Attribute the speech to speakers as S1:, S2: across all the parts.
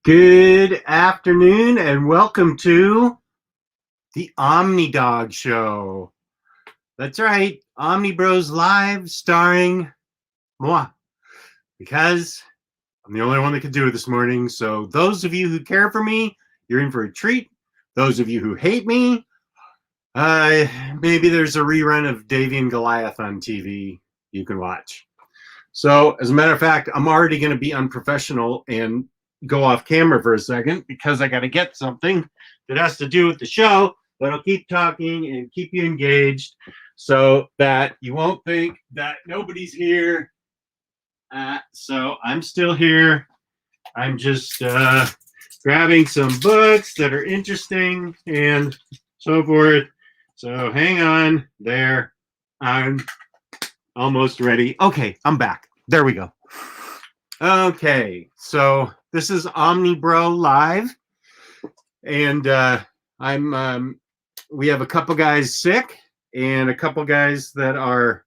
S1: Good afternoon and welcome to the Omnidog show. That's right, Omniboslive starring moi, because I'm the only one that could do it this morning. So those of you who care for me, you're in for a treat. Those of you who hate me, maybe there's a rerun of Davy and Goliath on TV you can watch. So as a matter of fact, I'm already going to be unprofessional and go off camera for a second because I got to get something that has to do with the show, but I'll keep talking and keep you engaged so that you won't think that nobody's here. So I'm still here. I'm just grabbing some books that are interesting and so forth. So hang on there. I'm almost ready. Okay, I'm back. There we go. Okay, so this is OmniBros Live, and we have a couple guys sick and a couple guys that are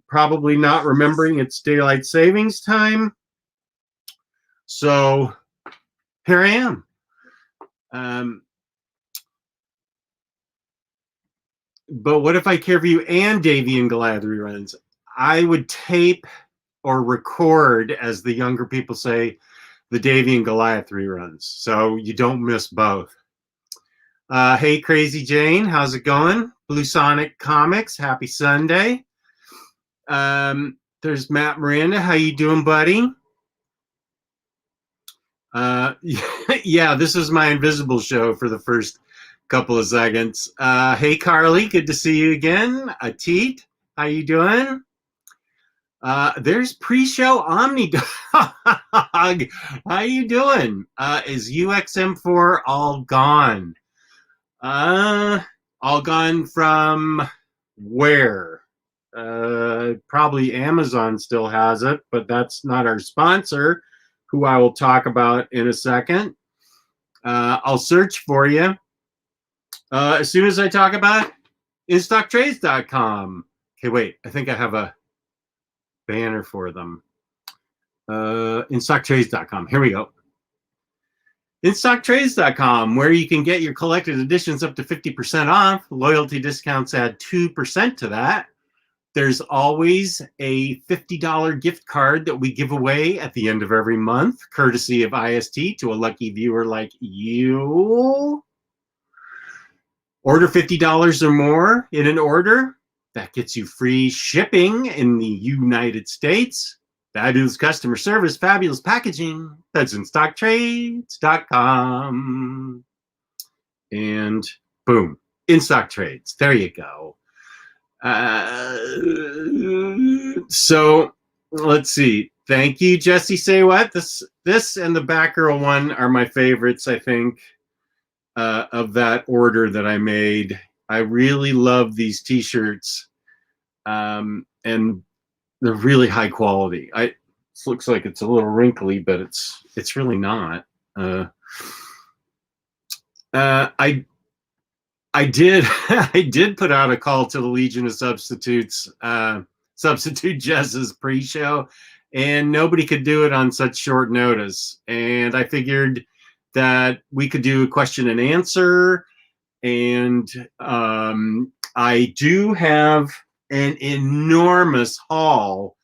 S1: probably not remembering it's daylight savings time. So here I am. But what if I care for you and Davy and Goliath reruns? I would tape or record, as the younger people say, the Davy and Goliath reruns, so you don't miss both. Hey, Crazy Jane, how's it going? Blue Sonic Comics, happy Sunday. There's Matt Miranda, how you doing, buddy? Yeah, this is my invisible show for the first couple of seconds. Hey, Carly, good to see you again. Atit, how you doing? There's pre-show Omnidog. How you doing? Is UXM4 all gone? All gone from where? Probably Amazon still has it, but that's not our sponsor, who I will talk about in a second. I'll search for you. As soon as I talk about InStockTrades.com. Okay, wait, I think I have a banner for them. InStockTrades.com. Here we go. InStockTrades.com, where you can get your collected editions up to 50% off. Loyalty discounts add 2% to that. There's always a $50 gift card that we give away at the end of every month, courtesy of IST to a lucky viewer like you. Order $50 or more in an order. That gets you free shipping in the United States. Fabulous customer service, fabulous packaging. That's InStockTrades.com. And boom, InStock Trades. There you go. So let's see. Thank you, Jesse. Say what? This and the Batgirl one are my favorites, I think, of that order that I made. I really love these t-shirts, and they're really high quality. This looks like it's a little wrinkly, but it's really not. I did I did put out a call to the Legion of Substitutes, substitute Jess's pre-show, and nobody could do it on such short notice. And I figured that we could do a question and answer. And I do have an enormous haul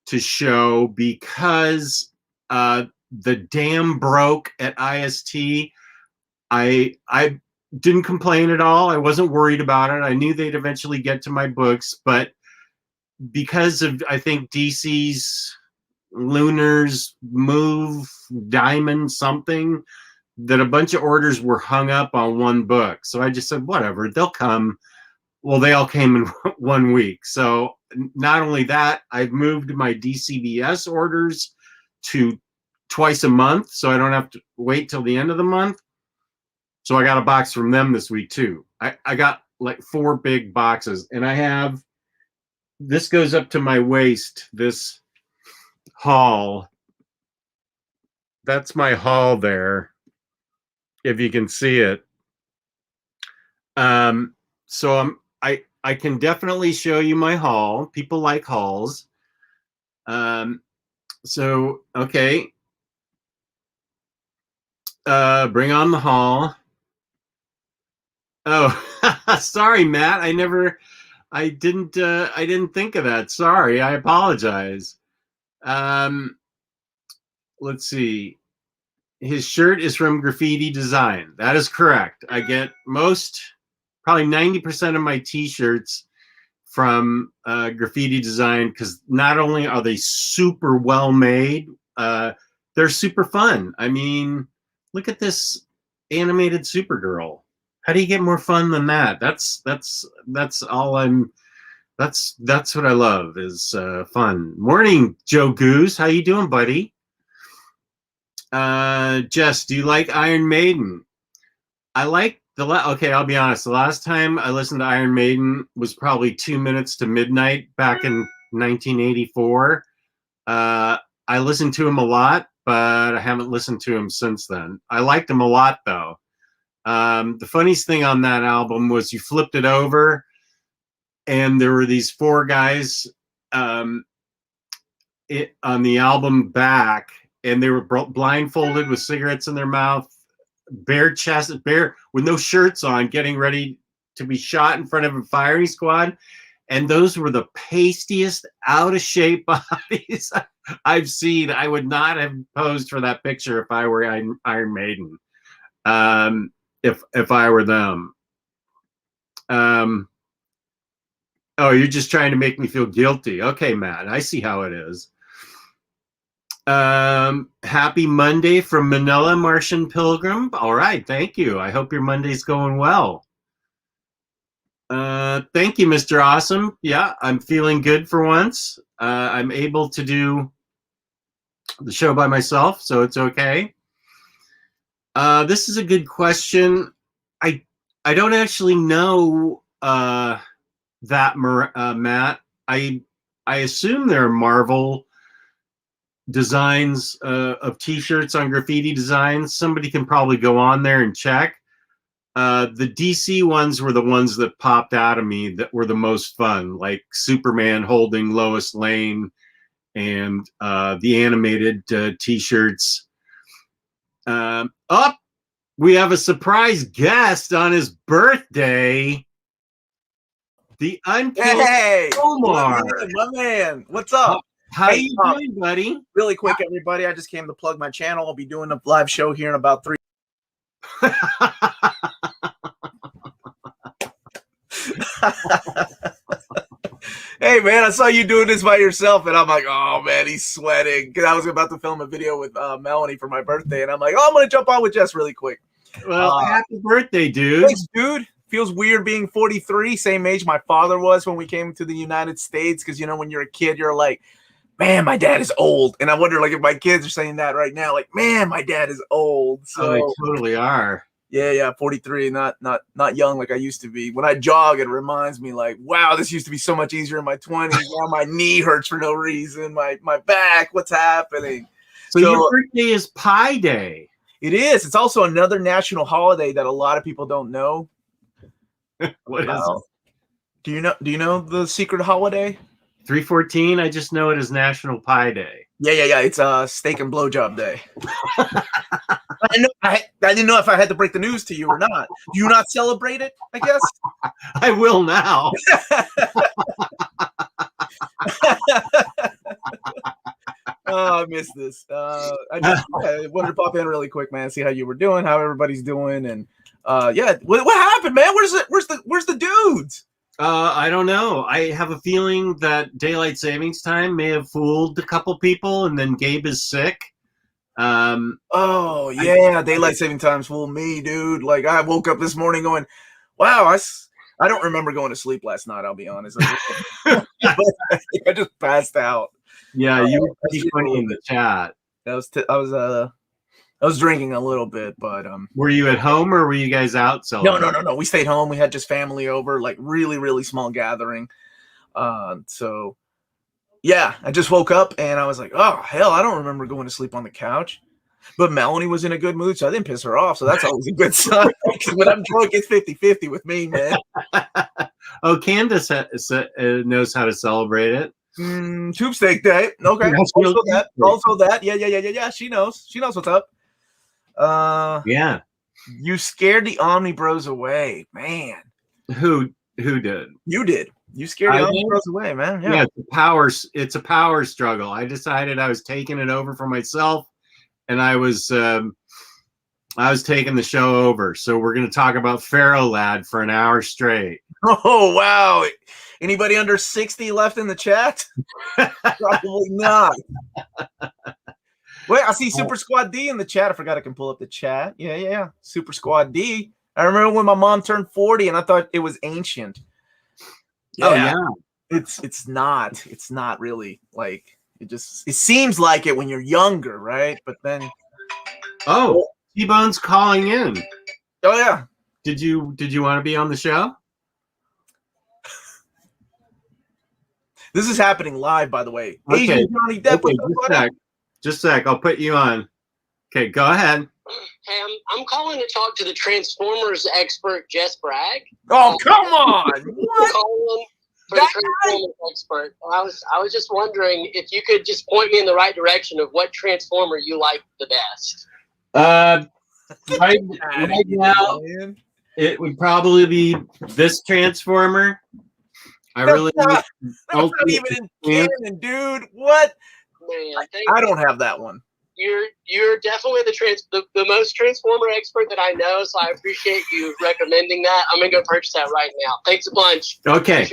S1: to show because the dam broke at IST. I didn't complain at all. I wasn't worried about it. I knew they'd eventually get to my books, but because of, I think, DC's Lunar's move, Diamond something, that a bunch of orders were hung up on one book. So I just said, whatever, they'll come. Well, they all came in 1 week. So not only that, I've moved my DCBS orders to twice a month, so I don't have to wait till the end of the month. So I got a box from them this week too. I got like 4 big boxes, and I have, this goes up to my waist, this haul. That's my haul there, if you can see it. So I can definitely show you my haul. People like hauls. So, okay. Bring on the hall. Oh, sorry, Matt. I didn't think of that. Sorry, I apologize. Let's see. His shirt is from Graffiti Design. That is correct. I get probably 90% of my t-shirts from Graffiti Design, because not only are they super well made, they're super fun. I mean, look at this animated Supergirl. How do you get more fun than that? That's all I'm. That's what I love is fun. Morning, Joe Goose. How you doing, buddy? Jess, do you like Iron Maiden? I like okay, I'll be honest. The last time I listened to Iron Maiden was probably 2 minutes to midnight back in 1984. I listened to him a lot, but I haven't listened to him since then. I liked him a lot, though. The funniest thing on that album was you flipped it over, and there were these 4 guys on the album back, and they were blindfolded with cigarettes in their mouth, bare with no shirts on, getting ready to be shot in front of a firing squad. And those were the pastiest, out of shape bodies I've seen. I would not have posed for that picture if I were Iron Maiden. If I were them. Oh, you're just trying to make me feel guilty. Okay, Matt, I see how it is. Happy Monday from Manila, Martian Pilgrim. All right, thank you. I hope your Monday's going well. Thank you, Mr. Awesome. Yeah, I'm feeling good for once. I'm able to do the show by myself, so it's okay. This is a good question. I don't actually know that, Matt. I assume there are Marvel designs of t-shirts on Graffiti Designs. Somebody can probably go on there and check. The DC ones were the ones that popped out of me that were the most fun, like Superman holding Lois Lane, and the animated t-shirts. We have a surprise guest on his birthday. The unkilled Omar.
S2: My man. What's up?
S1: How you doing, buddy?
S2: Really quick, everybody. I just came to plug my channel. I'll be doing a live show here in about 3. Hey, man, I saw you doing this by yourself, and I'm like, oh, man, he's sweating. Because I was about to film a video with Melanie for my birthday, and I'm like, oh, I'm going to jump on with Jess really quick.
S1: Well, happy birthday, dude.
S2: Thanks, dude. Feels weird being 43, same age my father was when we came to the United States, because, you know, when you're a kid, you're like, man, my dad is old. And I wonder, like, if my kids are saying that right now, like, man, my dad is old. So
S1: they totally are.
S2: Yeah, 43, not young like I used to be. When I jog, it reminds me, like, wow, this used to be so much easier in my 20s. Now my knee hurts for no reason. My back, what's happening?
S1: So your birthday is Pi Day.
S2: It is. It's also another national holiday that a lot of people don't know.
S1: What is it?
S2: Do you know the secret holiday?
S1: 3/14. I just know it is National Pie Day.
S2: Yeah. It's steak and blowjob day. I didn't know if I had to break the news to you or not. Do you not celebrate it? I guess
S1: I will now.
S2: Oh, I missed this. I wanted to pop in really quick, man. See how you were doing, how everybody's doing, and yeah. What happened, man? Where's the dudes?
S1: I don't know. I have a feeling that daylight savings time may have fooled a couple people, and then Gabe is sick.
S2: Oh yeah, daylight saving times fooled me, dude. Like I woke up this morning going, "Wow, I don't remember going to sleep last night." I'll be honest. I just passed out.
S1: Yeah, you were pretty funny in the chat.
S2: I was drinking a little bit, but
S1: were you at home or were you guys out?
S2: No. We stayed home. We had just family over, like really, really small gathering. So yeah, I just woke up and I was like, oh hell, I don't remember going to sleep on the couch. But Melanie was in a good mood, so I didn't piss her off. So that's always a good sign. When I'm drunk, it's 50-50 with me, man.
S1: Oh, Candace knows how to celebrate it.
S2: Tube steak day. Okay. Also that. Yeah. She knows. She knows what's up.
S1: Yeah.
S2: You scared the Omnibros away, man.
S1: Who did?
S2: You did. You scared the Omnibros away, man. Yeah.
S1: It's a power struggle. I decided I was taking it over for myself, and I was taking the show over. So we're going to talk about Pharaoh Lad for an hour straight.
S2: Oh, wow. Anybody under 60 left in the chat? Probably not. Wait, I see Super Squad D in the chat. I forgot I can pull up the chat. Yeah. Super Squad D. I remember when my mom turned 40 and I thought it was ancient. Yeah. Oh, yeah. It's not really like it seems like it when you're younger, right? But then
S1: Tbone's calling in.
S2: Oh yeah.
S1: Did you want to be on the show?
S2: This is happening live, by the way.
S1: Okay.
S2: Asian Johnny Depp.
S1: Okay, just a sec. I'll put you on. Okay, go ahead.
S3: Hey, I'm calling to talk to the Transformers expert, Jess Bragg.
S2: Oh, come on! What?
S3: Calling for the Transformers expert. I was just wondering if you could just point me in the right direction of what Transformer you like the best.
S1: Right now, it would probably be this Transformer.
S2: That's not even in canon, dude. What?
S3: Man,
S2: I don't have that one.
S3: You're definitely the most Transformer expert that I know, so I appreciate you recommending that. I'm gonna go purchase that right now. Thanks a bunch.
S1: Okay,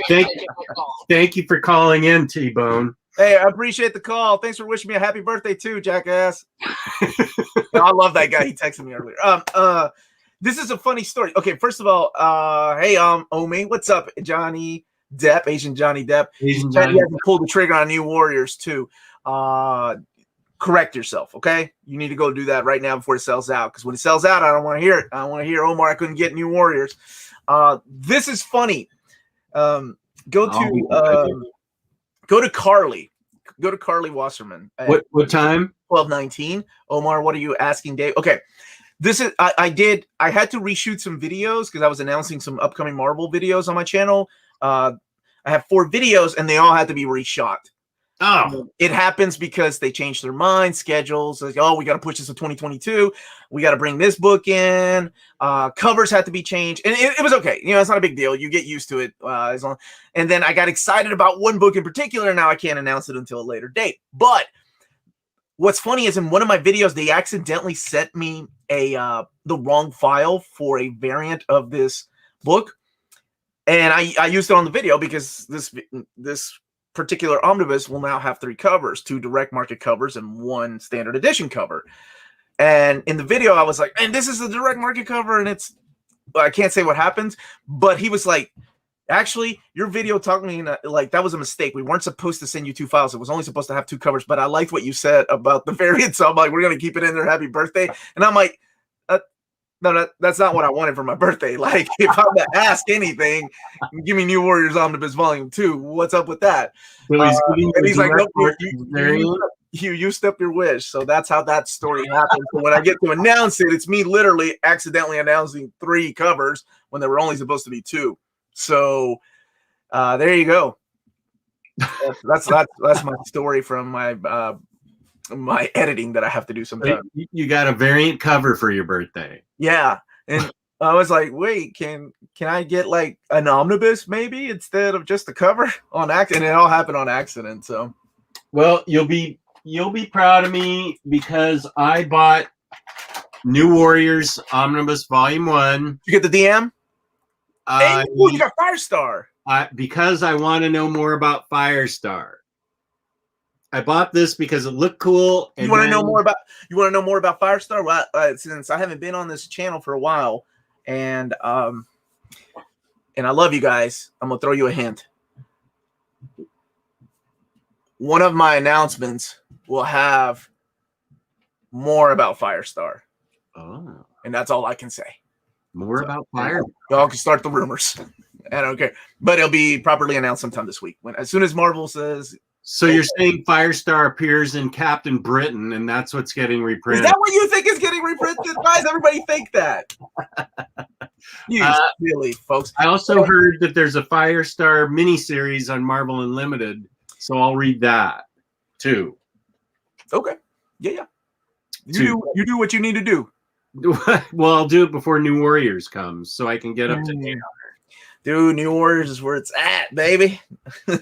S1: thank you for calling in, Tbone.
S2: Hey, I appreciate the call. Thanks for wishing me a happy birthday too, jackass. I love that guy. He texted me earlier. This is a funny story. Okay, first of all, hey, Omi, what's up, Johnny Depp, Asian Johnny Depp? He hasn't pulled the trigger on New Warriors too. Correct yourself, okay? You need to go do that right now before it sells out. Because when it sells out, I don't want to hear it. I don't want to hear Omar. I couldn't get New Warriors. This is funny. Go to Carly. Go to Carly Wasserman.
S1: What time?
S2: 12:19. Omar, what are you asking, Dave? Okay. This is I had to reshoot some videos because I was announcing some upcoming Marvel videos on my channel. I have 4 videos and they all had to be reshot.
S1: Oh,
S2: it happens because they changed their mind, schedules. Like, oh, we got to push this to 2022. We got to bring this book in. Covers had to be changed, and it was okay. You know, it's not a big deal. You get used to it. And then I got excited about one book in particular. Now I can't announce it until a later date. But what's funny is in one of my videos, they accidentally sent me the wrong file for a variant of this book, and I used it on the video because this particular omnibus will now have 3 covers, 2 direct market covers and 1 standard edition cover. And in the video, I was like, and this is the direct market cover, and I can't say what happens, but he was like, actually, your video taught me like that was a mistake. We weren't supposed to send you 2 files. It was only supposed to have 2 covers, but I liked what you said about the variant. So I'm like, we're going to keep it in there. Happy birthday. And I'm like, no, that's not what I wanted for my birthday. Like, if I'm to ask anything, give me New Warriors Omnibus Volume 2. What's up with that?
S1: And
S2: he's like, nope, you stepped your wish. So that's how that story happened. So when I get to announce it, it's me literally accidentally announcing 3 covers when there were only supposed to be 2. So there you go. That's my story from my editing that I have to do sometimes.
S1: You got a variant cover for your birthday.
S2: Yeah. And I was like, wait, can I get like an omnibus maybe instead of just the cover on accident? And it all happened on accident. So
S1: well, you'll be proud of me because I bought New Warriors Omnibus Volume 1.
S2: You get the DM? You got Firestar.
S1: Because I want to know more about Firestar. I bought this because it looked cool.
S2: And you want to know more about Firestar? Well, since I haven't been on this channel for a while, and I love you guys, I'm gonna throw you a hint. One of my announcements will have more about Firestar.
S1: Oh,
S2: and that's all I can say.
S1: More about Firestar.
S2: Y'all can start the rumors. I don't care, but it'll be properly announced sometime this week. As soon as Marvel says.
S1: So you're saying Firestar appears in Captain Britain, and that's what's getting reprinted?
S2: Is that what you think is getting reprinted? Why does everybody think that? Really, folks.
S1: I also heard that there's a Firestar miniseries on Marvel Unlimited, so I'll read that too.
S2: Okay. Yeah. You do what you need to do.
S1: Well, I'll do it before New Warriors comes, so I can get up to date.
S2: Dude, New Warriors is where it's at, baby.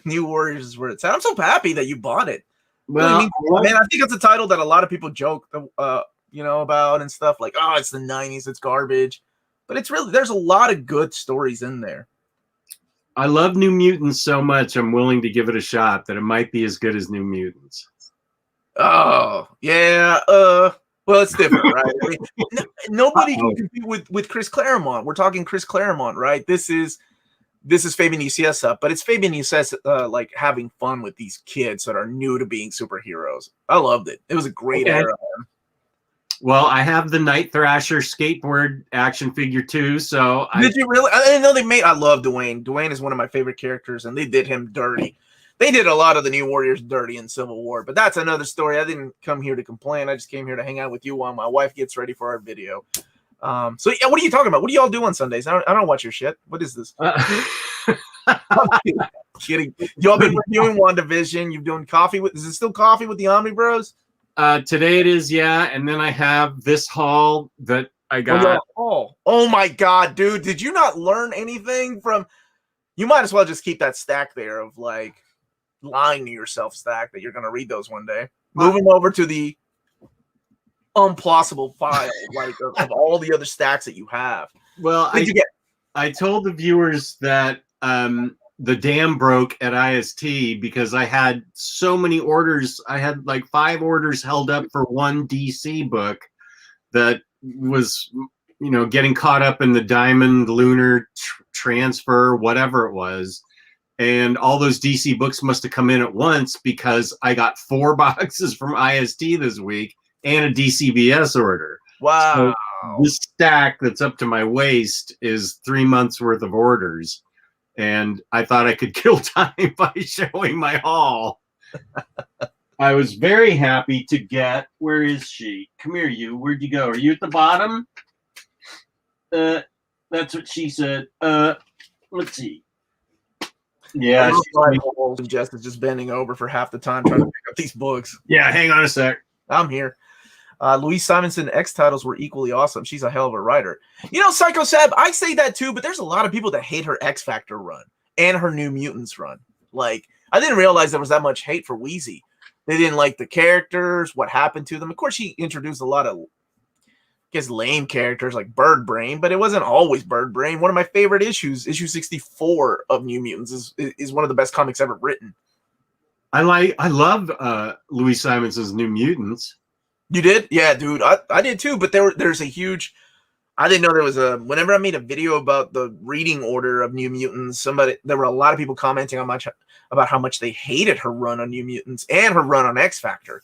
S2: New Warriors is where it's at. I'm so happy that you bought it.
S1: Well,
S2: man, I think it's a title that a lot of people joke, about and stuff like, oh, it's the 90s, it's garbage. But it's really, there's a lot of good stories in there.
S1: I love New Mutants so much, I'm willing to give it a shot that it might be as good as New Mutants.
S2: Oh, yeah. Well, it's different, right? I mean, nobody can compete with Chris Claremont. We're talking Chris Claremont, right? This is Fabian Nicieza, but it's Fabian Nicieza like having fun with these kids that are new to being superheroes. I loved it. It was a great era.
S1: Well, I have the Night Thrasher skateboard action figure too. So
S2: did you really? I didn't know they made. I love Dwayne. Dwayne is one of my favorite characters, and they did him dirty. They did a lot of the New Warriors dirty in Civil War, but that's another story. I didn't come here to complain. I just came here to hang out with you while my wife gets ready for our video. So yeah, what are you talking about? What do y'all do on Sundays? I don't watch your shit. What is this? I'm kidding. Y'all been reviewing WandaVision. You've doing coffee with? Is it still coffee with the OmniBros?
S1: Today it is, yeah. And then I have this haul that I got.
S2: Oh my god, dude! Did you not learn anything from? You might as well just keep that stack there of like lying to yourself stack that you're going to read those one day. Moving over to the unplausible file, like of all the other stacks that you have.
S1: Well, I told the viewers that the dam broke at IST because I had so many orders. I had like 5 orders held up for one DC book that was, getting caught up in the Diamond Lunar transfer, whatever it was. And all those DC books must have come in at once because I got 4 boxes from IST this week and a DCBS order.
S2: Wow.
S1: So this stack that's up to my waist is 3 months worth of orders. And I thought I could kill time by showing my haul. I was very happy to get, where is she? Come here, you. Where'd you go? Are you at the bottom? That's what she said. Let's see. Yeah,
S2: Jess is just bending over for half the time trying to pick up these books.
S1: Yeah, hang on a sec.
S2: I'm here. Louise Simonson X titles were equally awesome. She's a hell of a writer. Psycho Seb, I say that too, but there's a lot of people that hate her X Factor run and her New Mutants run. Like, I didn't realize there was that much hate for Wheezy. They didn't like the characters, what happened to them. Of course, she introduced a lot of lame characters like Bird Brain, but it wasn't always Bird Brain. One of my favorite issues, issue 64 of New Mutants, is one of the best comics ever written.
S1: I love Louise Simonson's New Mutants.
S2: You did? Yeah, dude. I did too, but there's a huge, I didn't know there was whenever I made a video about the reading order of New Mutants, there were a lot of people commenting about how much they hated her run on New Mutants and her run on X Factor.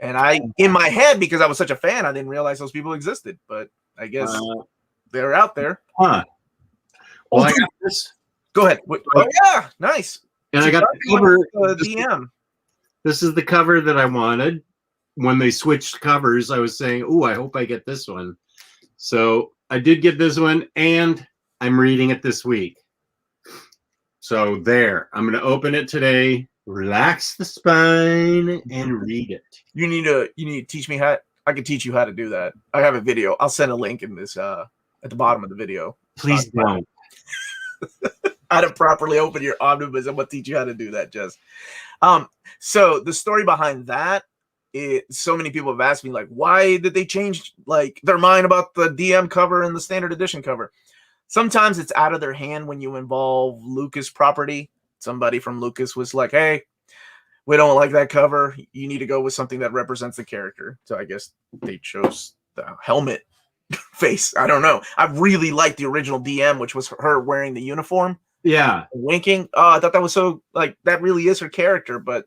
S2: And in my head, because I was such a fan, I didn't realize those people existed. But I guess they're out there.
S1: Huh. Well, I got this.
S2: Go ahead. Oh, yeah. Nice.
S1: And I got the cover.
S2: DM.
S1: This is the cover that I wanted. When they switched covers, I was saying, "Oh, I hope I get this one." So I did get this one, and I'm reading it this week. So there, I'm going to open it today. Relax the spine and read it.
S2: You need to teach me how. I can teach you how to do that. I have a video. I'll send a link in this at the bottom of the video.
S1: Please don't.
S2: How to properly open your omnibus. I'm gonna teach you how to do that, Jess. So the story behind that is, so many people have asked me, like, why did they change their mind about the DM cover and the standard edition cover? Sometimes it's out of their hand when you involve Lucas property. Somebody from Lucas was like, hey, we don't like that cover. You need to go with something that represents the character. So I guess they chose the helmet face. I don't know. I really liked the original DM, which was her wearing the uniform.
S1: Yeah.
S2: Winking. Oh, I thought that was so, that really is her character. But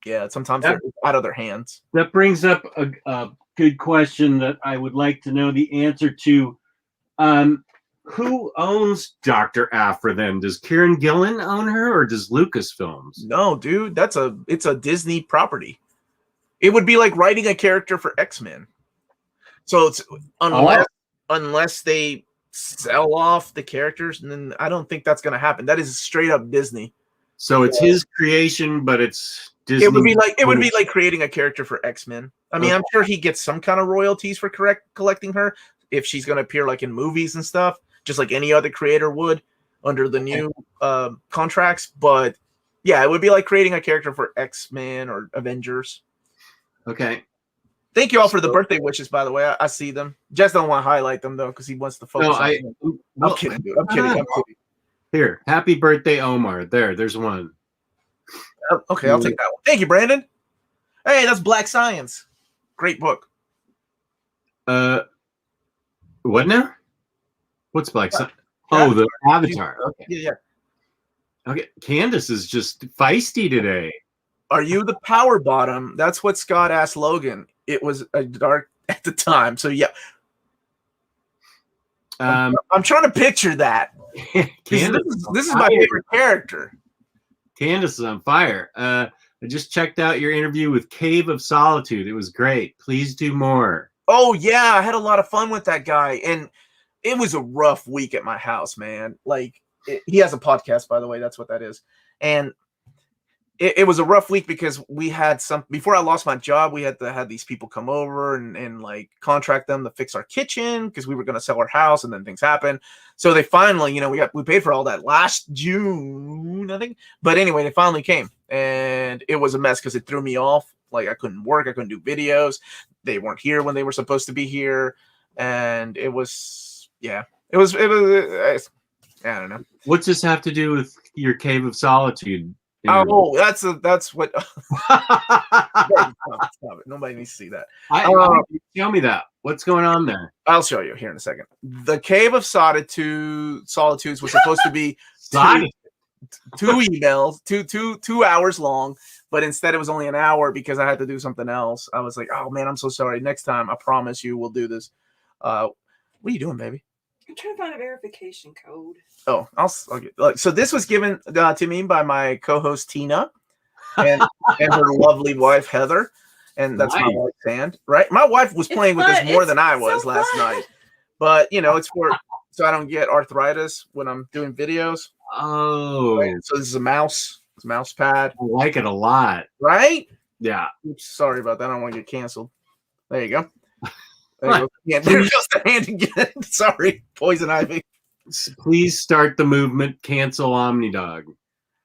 S2: yeah, sometimes they're out of their hands.
S1: That brings up a good question that I would like to know the answer to. Who owns Dr. Aphra then? Does Kieran Gillen own her, or does Lucasfilms?
S2: No, dude, it's a Disney property. It would be like writing a character for X-Men. So it's unless they sell off the characters, and then I don't think that's going to happen. That is straight up Disney.
S1: So it's his creation, but it's Disney.
S2: It would be like creating a character for X-Men. I mean, I'm sure he gets some kind of royalties for collecting her, if she's going to appear like in movies and stuff, just like any other creator would under the new contracts. But yeah, it would be like creating a character for X-Men or Avengers.
S1: Okay.
S2: Thank you all for the birthday wishes, by the way. I see them. Jess don't want to highlight them though, because he wants to focus on them. I'm kidding, dude. I'm kidding.
S1: Here, happy birthday, Omar. There's one.
S2: Okay, I'll take that one. Thank you, Brandon. Hey, that's Black Science. Great book.
S1: What now? What's Black Science? Oh, the Avatar. Okay.
S2: Yeah.
S1: Okay, Candace is just feisty today.
S2: Are you the power bottom? That's what Scott asked Logan. It was a dark at the time. So yeah. I'm trying to picture that. This is my favorite character.
S1: Candace is on fire. I just checked out your interview with Cave of Solitude. It was great. Please do more.
S2: Oh yeah, I had a lot of fun with that guy, and it was a rough week at my house, man. Like he has a podcast, by the way. That's what that is, and it was a rough week because we had before I lost my job, we had to have these people come over and like contract them to fix our kitchen because we were going to sell our house, and then things happened. So they finally, we paid for all that last June, I think. But anyway, they finally came, and it was a mess because it threw me off. Like I couldn't work, I couldn't do videos. They weren't here when they were supposed to be here, and it was I don't know.
S1: What's this have to do with your Cave of Solitude?
S2: Oh, that's what. Stop it. Nobody needs to see that.
S1: Tell me that. What's going on there?
S2: I'll show you here in a second. The Cave of Solitudes was supposed to be two emails, 2 hours long, but instead it was only an hour because I had to do something else. I was like, oh man, I'm so sorry. Next time, I promise you, we'll do this. What are you doing, baby?
S4: I'm trying to find a verification code.
S2: Oh, so this was given to me by my co-host Tina and her lovely wife Heather, and that's my wife Sand. Right, my wife was playing with this more than I was last night, but it's so I don't get arthritis when I'm doing videos.
S1: Oh,
S2: right? So this is a mouse. It's a mouse pad.
S1: I like it a lot.
S2: Right?
S1: Yeah.
S2: Oops, sorry about that. I don't want to get canceled. There you go. There goes the hand again. Sorry, poison ivy.
S1: Please start the movement. Cancel Omnidog.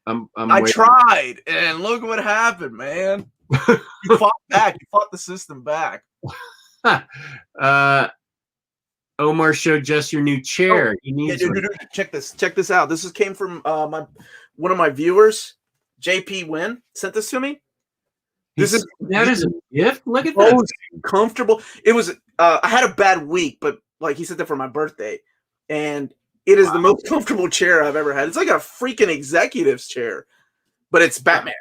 S2: I tried, and look what happened, man. You fought back. You fought the system back.
S1: Omar showed Jess your new chair. He needs.
S2: Check this. Check this out. This came from one of my viewers, JP Wynn, sent this to me.
S1: That is a gift. Look at that.
S2: Comfortable. It was. I had a bad week, but like he sent it for my birthday, and it is the most comfortable chair I've ever had. It's like a freaking executive's chair, but it's Batman.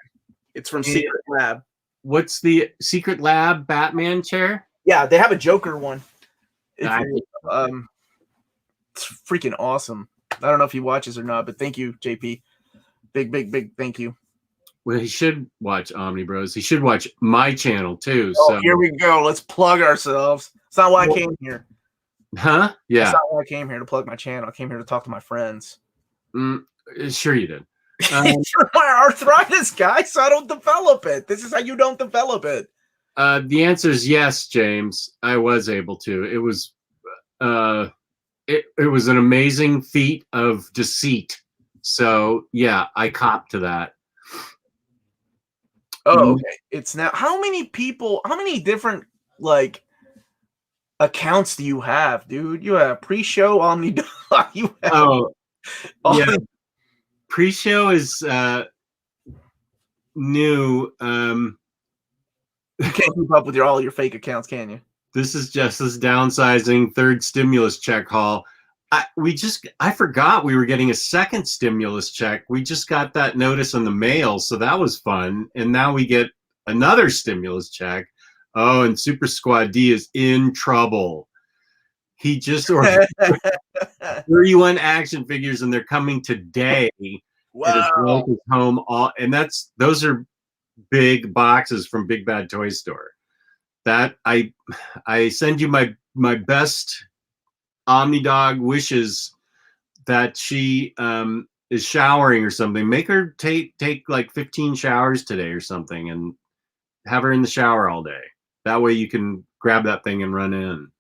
S2: It's from Secret Lab.
S1: What's the Secret Lab Batman chair?
S2: Yeah, they have a Joker one. It's freaking awesome. I don't know if he watches or not, but thank you, JP. Big thank you.
S1: Well, he should watch OmniBros. He should watch my channel too.
S2: Oh, so here we go. Let's plug ourselves. It's not why I came here.
S1: Huh? Yeah.
S2: That's not why I came here to plug my channel. I came here to talk to my friends.
S1: Sure you did.
S2: You're my arthritis guy, so I don't develop it. This is how you don't develop it.
S1: The answer is yes, James. I was able to. It was it was an amazing feat of deceit. So yeah, I copped to that.
S2: Oh, okay. It's now how many different like accounts do you have, dude? You have pre-show Omnidog. You have
S1: yeah. Pre-show is new.
S2: You can't keep up with all your fake accounts, can you?
S1: This is just this downsizing third stimulus check haul. I forgot we were getting a second stimulus check. We just got that notice in the mail, so that was fun. And now we get another stimulus check. Oh, and Super Squad D is in trouble. He just ordered 31 action figures, and they're coming today.
S2: Wow!
S1: At his home, and those are big boxes from Big Bad Toy Store. That I send you my best Omnidog wishes that she is showering or something. Make her take like 15 showers today or something, and have her in the shower all day. That way you can grab that thing and run in.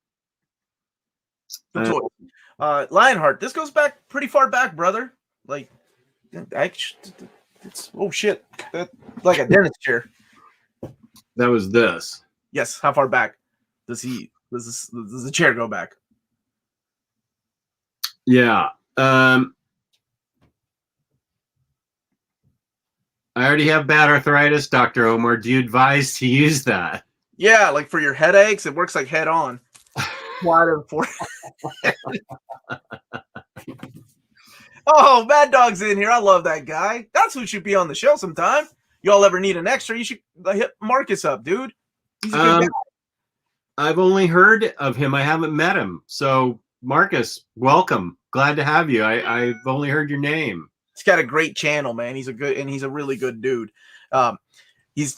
S2: Good choice. Lionheart. This goes back pretty far back, brother. Like, it's oh shit, like a dentist chair.
S1: That was this.
S2: Yes. How far back does the chair go back?
S1: Yeah. I already have bad arthritis, Dr. Omar. Do you advise to use that?
S2: Yeah, like for your headaches, it works like head on. Wider for. Oh, Mad Dog's in here. I love that guy. That's who should be on the show sometime. Y'all ever need an extra? You should hit Marcus up, dude. He's a good guy.
S1: I've only heard of him. I haven't met him. So, Marcus, welcome. Glad to have you. I've only heard your name.
S2: He's got a great channel, man. He's a really good dude. I'm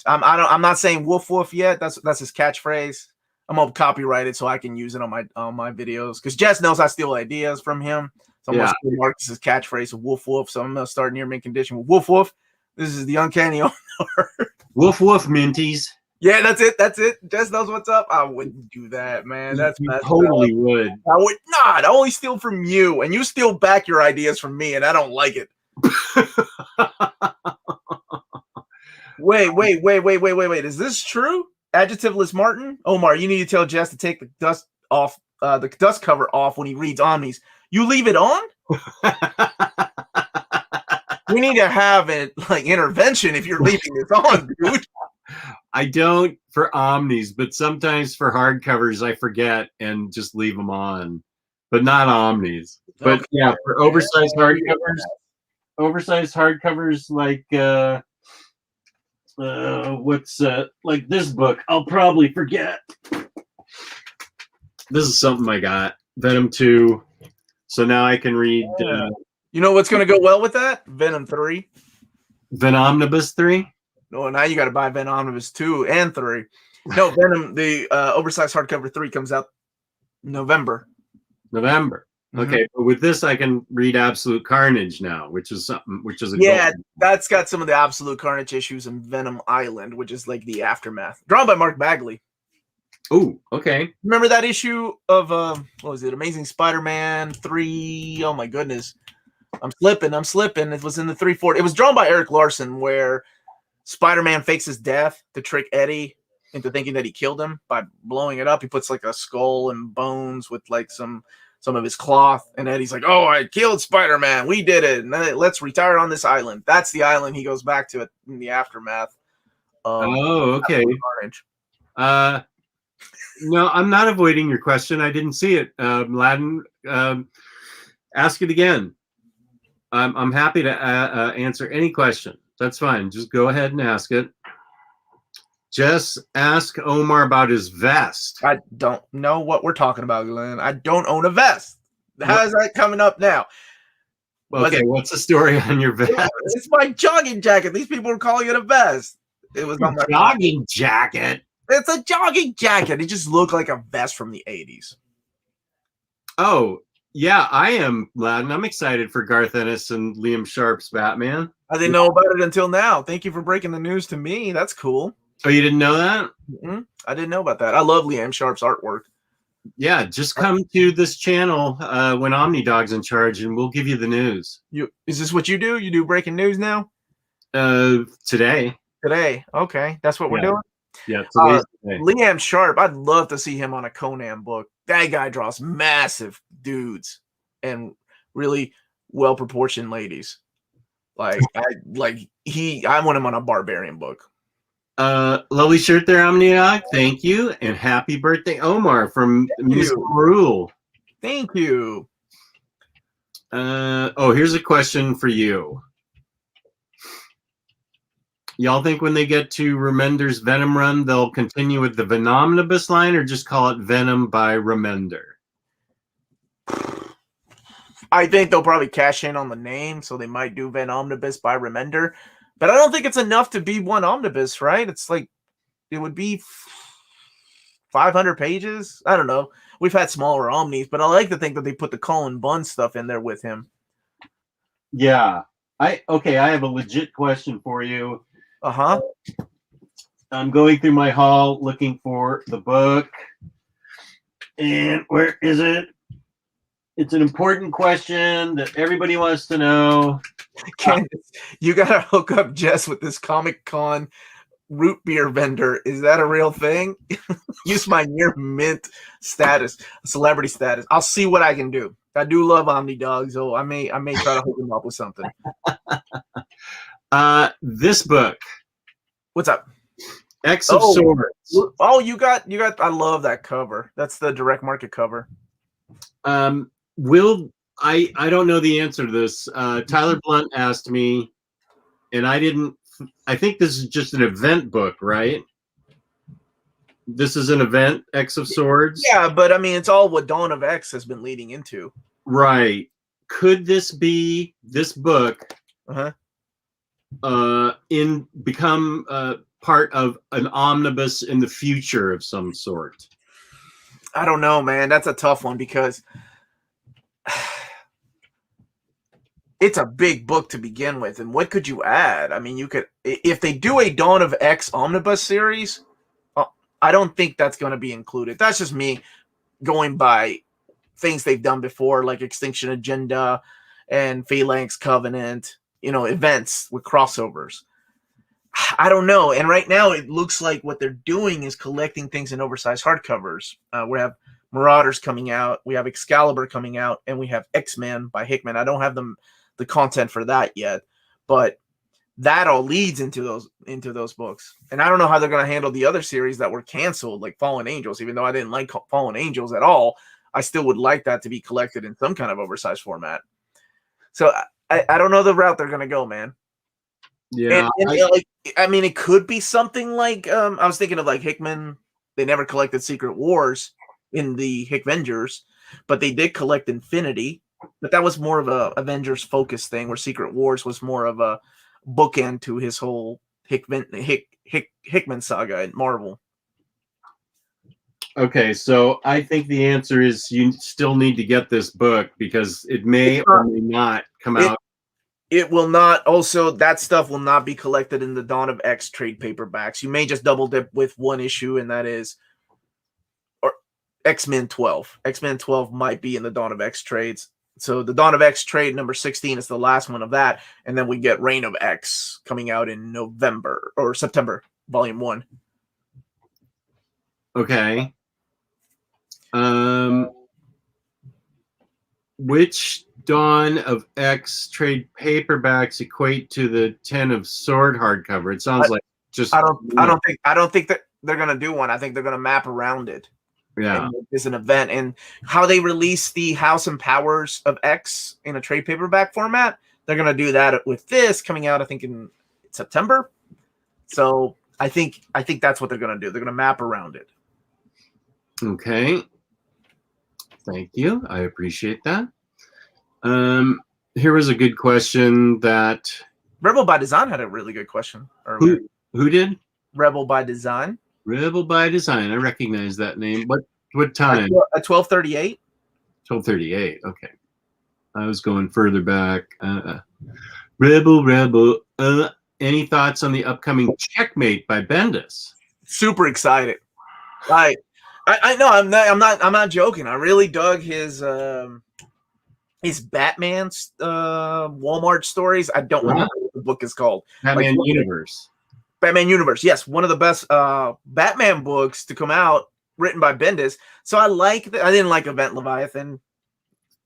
S2: not saying woof woof yet. That's his catchphrase. I'm gonna copyright it so I can use it on my videos. Because Jess knows I steal ideas from him. So I'm gonna steal Marcus's catchphrase of woof woof. So I'm gonna start near mint condition with woof woof. This is the uncanny Omar.
S1: Woof woof, minties.
S2: Yeah, that's it. Jess knows what's up. I wouldn't do that, man. That's
S1: you totally would.
S2: I would not. I only steal from you, and you steal back your ideas from me, and I don't like it. Wait. Is this true? Adjectiveless Martin? Omar, you need to tell Jess to take the dust off, the dust cover off when he reads Omnis. You leave it on? We need to have an intervention if you're leaving this on, dude.
S1: I don't for Omnis, but sometimes for hardcovers I forget and just leave them on, but not Omnis. But okay. Yeah, for oversized hardcovers like what's like this book, I'll probably forget. This is something I got, Venom 2. So now I can read.
S2: You know what's going to go well with that? Venom 3.
S1: Venom Omnibus 3?
S2: No, now you got to buy Venom Omnibus 2 and 3. No, Venom, the oversized hardcover 3 comes out November.
S1: Mm-hmm. Okay, but with this I can read Absolute Carnage now, which is a
S2: that's got some of the Absolute Carnage issues in Venom Island, which is like the aftermath. Drawn by Mark Bagley.
S1: Oh, okay.
S2: Remember that issue of what was it? Amazing Spider-Man 3. Oh my goodness. I'm slipping. It was in the 340. It was drawn by Eric Larson, where Spider-Man fakes his death to trick Eddie into thinking that he killed him by blowing it up. He puts like a skull and bones with like some of his cloth, and Eddie's like, "Oh, I killed Spider-Man. We did it. And let's retire on this island." That's the island he goes back to in the aftermath.
S1: Okay. No, I'm not avoiding your question. I didn't see it. Laden, ask it again. I'm happy to answer any question. That's fine. Just go ahead and ask it. Jess, ask Omar about his vest.
S2: I don't know what we're talking about, Glenn. I don't own a vest. How is that coming up now?
S1: Okay, what's the story on your vest?
S2: It's my jogging jacket. These people are calling it a vest. It was on my
S1: jogging jacket.
S2: It's a jogging jacket. It just looked like a vest from the 80s.
S1: Oh, yeah, I am, Laden. I'm excited for Garth Ennis and Liam Sharp's Batman.
S2: I didn't know about it until now. Thank you for breaking the news to me. That's cool.
S1: Oh, you didn't know that?
S2: Mm-hmm. I didn't know about that. I love Liam Sharp's artwork.
S1: Yeah, just come to this channel when Omnidog's in charge, and we'll give you the news.
S2: Is this what you do? You do breaking news now?
S1: Today.
S2: Today. Okay, that's what we're doing?
S1: Yeah, today.
S2: Liam Sharp, I'd love to see him on a Conan book. That guy draws massive dudes and really well-proportioned ladies. I want him on a Barbarian book.
S1: Lovely shirt there, Omnidog. Thank you. And happy birthday, Omar from Musical Rule.
S2: Thank you.
S1: Here's a question for you. Y'all think when they get to Remender's Venom run, they'll continue with the Venomnibus line or just call it Venom by Remender?
S2: I think they'll probably cash in on the name, so they might do Venomnibus by Remender. But I don't think it's enough to be one omnibus, right? It's like, it would be 500 pages. I don't know. We've had smaller omnis, but I like to think that they put the Colin Bunn stuff in there with him.
S1: Yeah. I have a legit question for you.
S2: Uh-huh.
S1: I'm going through my haul looking for the book. And where is it? It's an important question that everybody wants to know.
S2: Candace, you gotta hook up Jess with this Comic-Con root beer vendor. Is that a real thing? Use my near mint status, celebrity status. I'll see what I can do. I do love Omnidog, so I may try to hook him up with something.
S1: This book,
S2: What's up?
S1: X of Swords.
S2: Oh, you got. I love that cover. That's the direct market cover.
S1: I don't know the answer to this. Tyler Blunt asked me, and I didn't. I think this is just an event book, right? This is an event, X of Swords.
S2: Yeah, but I mean, it's all what Dawn of X has been leading into.
S1: Right. Could this be this book? Become part of an omnibus in the future of some sort?
S2: I don't know, man. That's a tough one because it's a big book to begin with. And what could you add? I mean, you could, if they do a Dawn of X omnibus series, I don't think that's going to be included. That's just me going by things they've done before, like Extinction Agenda and Phalanx Covenant, events with crossovers. I don't know. And right now it looks like what they're doing is collecting things in oversized hardcovers. We have Marauders coming out, we have Excalibur coming out, and we have X-Men by Hickman. I don't have the content for that yet, but that all leads into those books. And I don't know how they're going to handle the other series that were canceled, like Fallen Angels. Even though I didn't like Fallen Angels at all, I still would like that to be collected in some kind of oversized format. So I don't know the route they're going to go, man.
S1: Yeah,
S2: I mean, it could be something like I was thinking of like Hickman. They never collected Secret Wars in the Hickvengers, but they did collect Infinity. But that was more of a Avengers focus thing, where Secret Wars was more of a bookend to his whole Hickman saga at Marvel.
S1: Okay, so I think the answer is you still need to get this book because it may or may not come out.
S2: It will not. Also, that stuff will not be collected in the Dawn of X trade paperbacks. You may just double dip with one issue, and that is X-Men 12. X-Men 12 might be in the Dawn of X trades. So the Dawn of X trade number 16 is the last one of that, and then we get Reign of X coming out in November or September, volume 1.
S1: Okay. Which Dawn of X trade paperbacks equate to the 10 of Sword hardcover? It sounds like just.
S2: I don't think that they're gonna do one. I think they're gonna map around it.
S1: Yeah,
S2: it's an event, and how they release the House and Powers of X in a trade paperback format, they're gonna do that with this coming out, I think, in September. So I think that's what they're gonna do. They're gonna map around it.
S1: Okay. Thank you. I appreciate that. Here was a good question that
S2: Rebel by Design had a really good question earlier.
S1: Who did?
S2: Rebel by Design.
S1: Rebel by Design. I recognize that name. What time?
S2: At 12:38.
S1: 12:38. Okay. I was going further back. Rebel. Any thoughts on the upcoming Checkmate by Bendis?
S2: Super excited. I know I'm not joking. I really dug his Batman's Walmart stories. I don't remember what the book is called.
S1: Batman Universe.
S2: Batman Universe, yes, one of the best Batman books to come out, written by Bendis. So I didn't like Event Leviathan,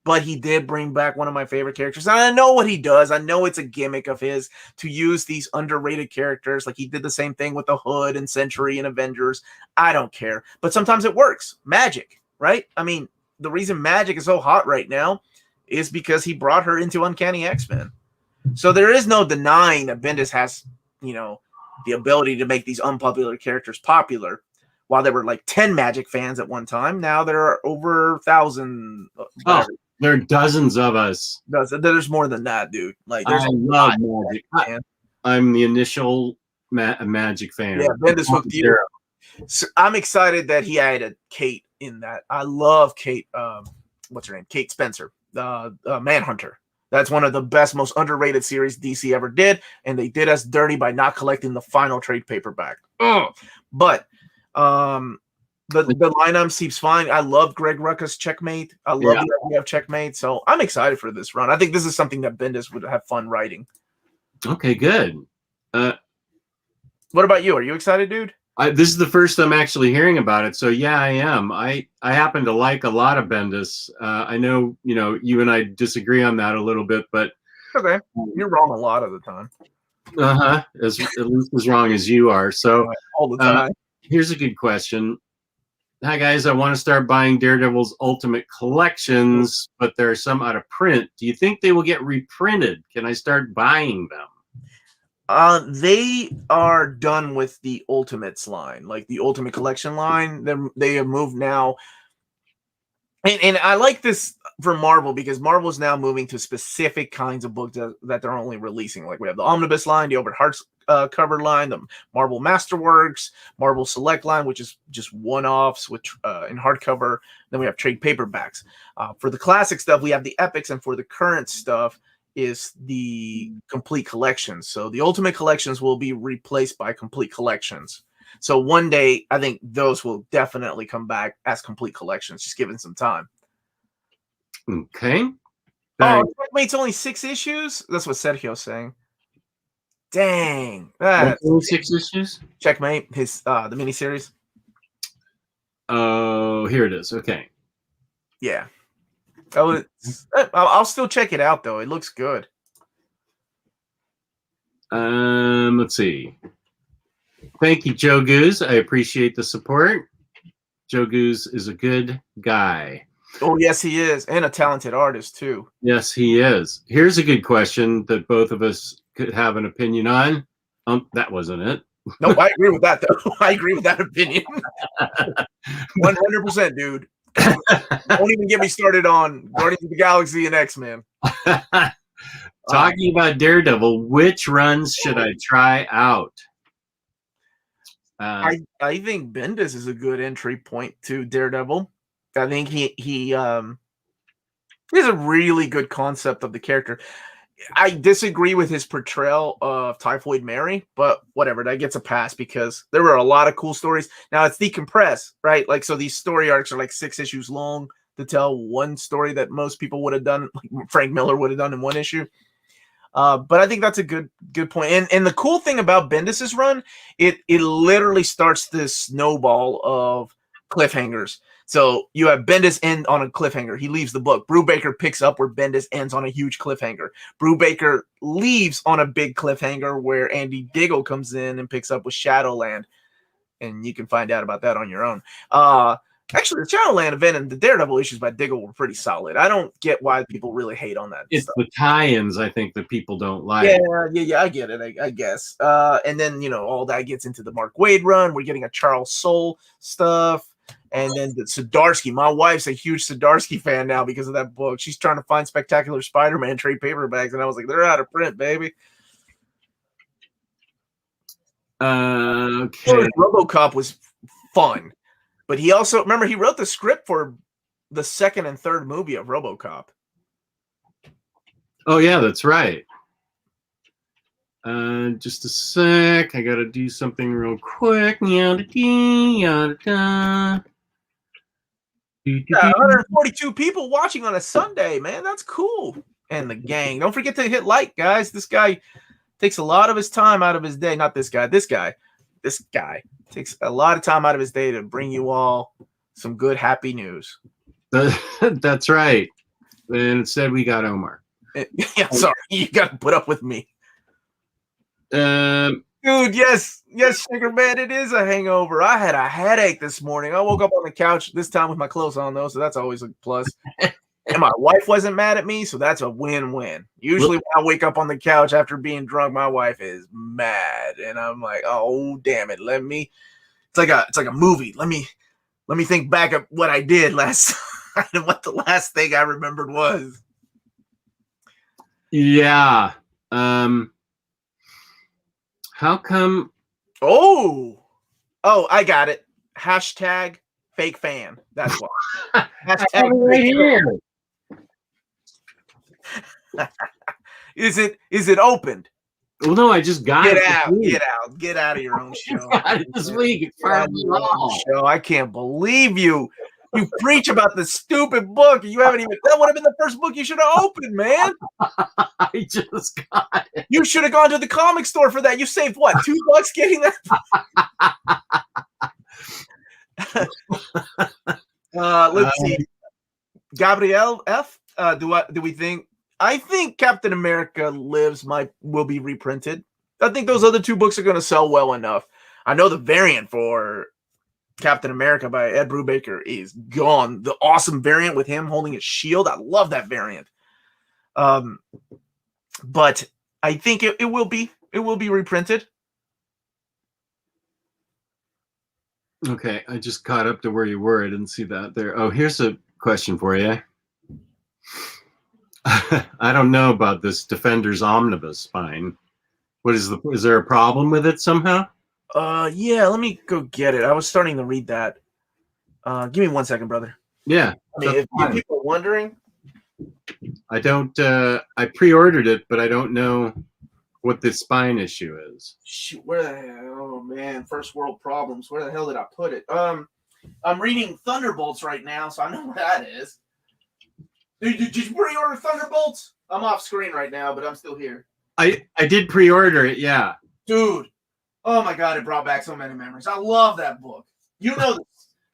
S2: but he did bring back one of my favorite characters. And I know what he does. I know it's a gimmick of his to use these underrated characters. Like he did the same thing with the Hood and Sentry and Avengers. I don't care. But sometimes it works. Magic, right? I mean, the reason Magic is so hot right now is because he brought her into Uncanny X-Men. So there is no denying that Bendis has, the ability to make these unpopular characters popular. While there were like 10 Magic fans at one time, now there are over 1,000.
S1: There are dozens of us.
S2: There's more than that, dude. Like,
S1: I love Magic. I'm the initial Magic fan.
S2: Yeah, Bendis hooked you. So I'm excited that he added Kate in that. I love Kate. What's her name? Kate Spencer, Manhunter. That's one of the best, most underrated series DC ever did, and they did us dirty by not collecting the final trade paperback. But The lineup seems fine. I love Greg Rucka's Checkmate. I love the idea of Checkmate. So I'm excited for this run. I think this is something that Bendis would have fun writing.
S1: Okay, good.
S2: What about you? Are you excited, dude?
S1: This is the first I'm actually hearing about it, so yeah, I am. I happen to like a lot of Bendis. I know, you and I disagree on that a little bit, but
S2: okay, you're wrong a lot of the time.
S1: At least as wrong as you are. So
S2: all the time.
S1: Here's a good question. Hi guys, I want to start buying Daredevil's Ultimate Collections, but there are some out of print. Do you think they will get reprinted? Can I start buying them?
S2: They are done with the Ultimates line, like the Ultimate Collection line. They have moved now. And I like this for Marvel because Marvel is now moving to specific kinds of books that they're only releasing. Like we have the Omnibus line, the Over Hearts cover line, the Marvel Masterworks, Marvel Select line, which is just one-offs with in hardcover. Then we have trade paperbacks. For the classic stuff, we have the epics, and for the current stuff is the complete collections. So the Ultimate Collections will be replaced by complete collections. So one day, I think those will definitely come back as complete collections. Just give it some time.
S1: Okay.
S2: Oh, Checkmate's only 6 issues? That's what Sergio's saying. Dang.
S1: Only 6 issues?
S2: Checkmate, his the miniseries.
S1: Oh, here it is. Okay.
S2: Yeah. Oh, I'll still check it out, though. It looks good.
S1: Let's see. Thank you, Joe Goose. I appreciate the support. Joe Goose is a good guy.
S2: Oh, yes, he is. And a talented artist, too.
S1: Yes, he is. Here's a good question that both of us could have an opinion on. That wasn't it.
S2: No, I agree with that, though. I agree with that opinion. 100%, dude. Don't even get me started on Guardians of the Galaxy and X-Men.
S1: Talking about Daredevil, which runs should I try out?
S2: I think Bendis is a good entry point to Daredevil. I think he has a really good concept of the character. I disagree with his portrayal of Typhoid Mary, but whatever, that gets a pass because there were a lot of cool stories. Now it's decompressed, right? Like, so these story arcs are like 6 issues long to tell one story that most people would have done, like Frank Miller would have done in 1 issue. But I think that's a good point. And the cool thing about Bendis's run, it literally starts this snowball of cliffhangers. So you have Bendis end on a cliffhanger. He leaves the book. Brubaker picks up where Bendis ends on a huge cliffhanger. Brubaker leaves on a big cliffhanger where Andy Diggle comes in and picks up with Shadowland. And you can find out about that on your own. Actually, the Shadowland event and the Daredevil issues by Diggle were pretty solid. I don't get why people really hate on that.
S1: It's
S2: stuff.
S1: the tie-ins, I think, that people don't like.
S2: Yeah, I get it, I guess. And then, all that gets into the Mark Waid run. We're getting a Charles Soule stuff. And then the Zdarsky. My wife's a huge Zdarsky fan now because of that book. She's trying to find Spectacular Spider-Man trade paperbacks, and I was like, they're out of print, baby.
S1: Okay.
S2: RoboCop was fun. But he also, remember, he wrote the script for the 2nd and 3rd movie of RoboCop.
S1: Oh, yeah, that's right. Just a sec. I got to do something real quick. Yada, yada, yada.
S2: 142 people watching on a Sunday, man. That's cool. And the gang. Don't forget to hit like, guys. This guy takes a lot of his time out of his day. Not this guy. This guy takes a lot of time out of his day to bring you all some good, happy news.
S1: That's right. And instead, we got Omar.
S2: Yeah, sorry. You got to put up with me. Dude, yes, Sugar Man, it is a hangover. I had a headache this morning. I woke up on the couch, this time with my clothes on, though, so that's always a plus. And my wife wasn't mad at me, so that's a win-win. Usually when I wake up on the couch after being drunk, my wife is mad. And I'm like, oh, damn it. It's like a movie. Let me think back at what I did last night and what the last thing I remembered was.
S1: Yeah. How come?
S2: Oh, I got it. Hashtag fake fan. That's why. Hashtag
S1: right here.
S2: Is it opened?
S1: Well, no, I just got
S2: Get
S1: it.
S2: out, get out of your own show.
S1: Got it this week. It's
S2: Get out of your own show. I can't believe you. You preach about this stupid book. You haven't even. That would have been the first book you should have opened, man.
S1: I just got it.
S2: You should have gone to the comic store for that. You saved what, $2 getting that? Let's see. Gabrielle F. Do we think? I think Captain America Lives will be reprinted. I think those other two books are going to sell well enough. I know the variant for Captain America by Ed Brubaker is gone. The awesome variant with him holding his shield. I love that variant. But I think it will be reprinted.
S1: Okay, I just caught up to where you were. I didn't see that there. Oh, here's a question for you. I don't know about this Defender's Omnibus spine. Is there a problem with it somehow?
S2: Yeah, let me go get it. I was starting to read that. Give me 1 second, brother.
S1: Yeah.
S2: I mean, if people are wondering.
S1: I don't I pre-ordered it, but I don't know what the spine issue is.
S2: Shoot, where the hell? Oh man, first world problems. Where the hell did I put it? I'm reading Thunderbolts right now, so I know where that is. Did you pre-order Thunderbolts? I'm off screen right now, but I'm still here.
S1: I did pre-order it, yeah.
S2: Dude, oh my god, it brought back so many memories. I love that book. You know,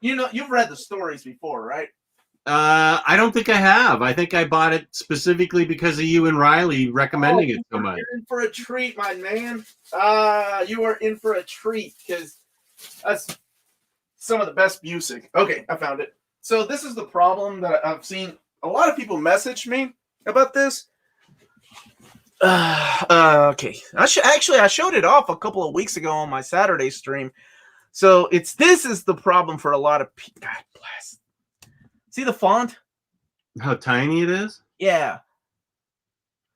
S2: you've read the stories before, right?
S1: I don't think I have. I think I bought it specifically because of you and Ryley recommending it so much.
S2: You're in for a treat, my man. You are in for a treat because that's some of the best music. Okay, I found it. So this is the problem that I've seen. A lot of people message me about this. Okay. I showed it off a couple of weeks ago on my Saturday stream. So this is the problem for a lot of people. God bless. See the font?
S1: How tiny it is?
S2: Yeah.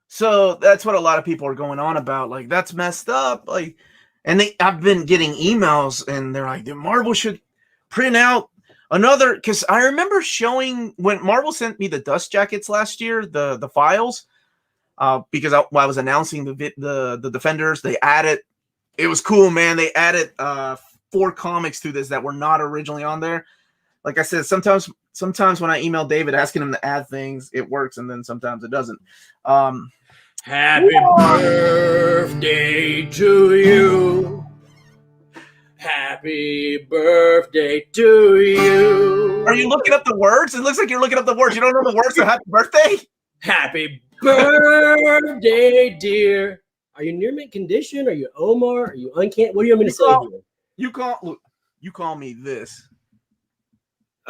S2: So that's what a lot of people are going on about. Like, that's messed up. Like, and I've been getting emails and they're like, Marvel should print out another, because I remember showing when Marvel sent me the dust jackets last year, the files, because I was announcing the Defenders. They added, it was cool, man. They added 4 comics to this that were not originally on there. Like I said, sometimes when I email David asking him to add things, it works, and then sometimes it doesn't.
S5: Happy birthday to you. Happy birthday to you.
S2: Are you looking up the words? It looks like you're looking up the words. You don't know the words of happy birthday?
S5: Happy birthday, dear. Are you near mint condition? Are you Omar? Are you uncanny? What do you want me to say here?
S2: You call me this.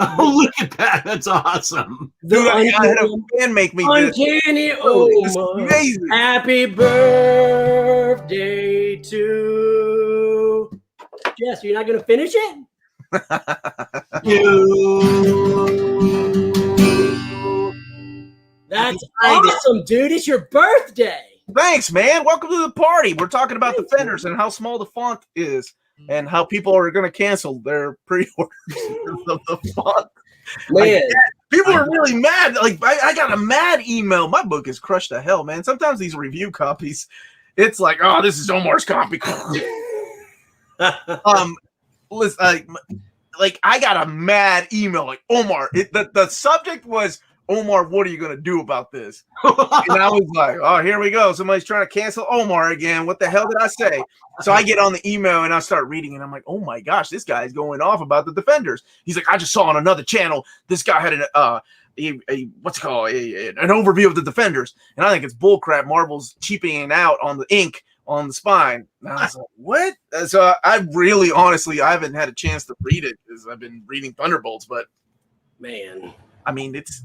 S1: Oh, look at that. That's awesome.
S2: Dude, I had a fan make me
S5: uncanny Omar.
S2: Amazing.
S5: Happy birthday to Jess. You're not going to finish it? That's awesome, dude. It's your birthday.
S2: Thanks, man. Welcome to the party. We're talking about Defenders and how small the font is and how people are going to cancel their pre-orders of the font.
S5: Man.
S2: People are really mad. Like, I got a mad email. My book is crushed to hell, man. Sometimes these review copies, it's like, oh, this is Omar's copy. Listen, like I got a mad email, like, Omar. The subject was, Omar, what are you going to do about this? And I was like, oh, here we go. Somebody's trying to cancel Omar again. What the hell did I say? So I get on the email and I start reading and I'm like, oh my gosh, this guy's going off about the Defenders. He's like, I just saw on another channel, this guy had an overview of the Defenders. And I think it's bullcrap. Marvel's cheaping out on the ink on the spine. And I was like, what? So I really, honestly, I haven't had a chance to read it because I've been reading Thunderbolts, but
S5: man,
S2: I mean, it's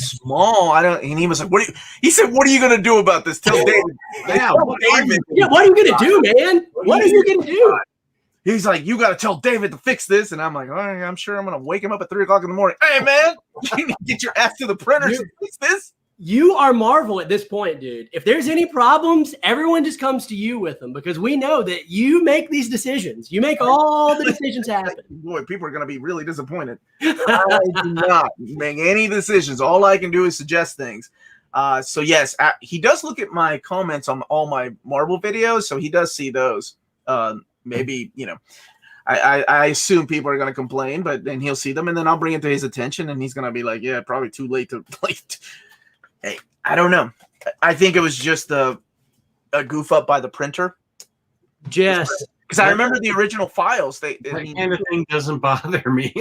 S2: small. And he was like, he said, what are you going to do about this? Tell David.
S5: What are you going to do, man? What are you going to do?
S2: He's like, you got to tell David to fix this. And I'm like, all right, I'm sure I'm going to wake him up at 3:00 in the morning. Hey, man, you need to get your ass to the printer to fix this.
S5: You are Marvel at this point, dude. If there's any problems, everyone just comes to you with them because we know that you make these decisions. You make all the decisions happen.
S2: Boy, people are going to be really disappointed. I do not make any decisions. All I can do is suggest things. So yes, he does look at my comments on all my Marvel videos, so he does see those. Maybe, you know, I assume people are going to complain, but then he'll see them, and then I'll bring it to his attention, and he's going to be like, yeah, probably too late to like. Hey, I don't know. I think it was just a goof up by the printer.
S5: Jess.
S2: Because I remember the original files.
S1: That kind of thing doesn't bother me.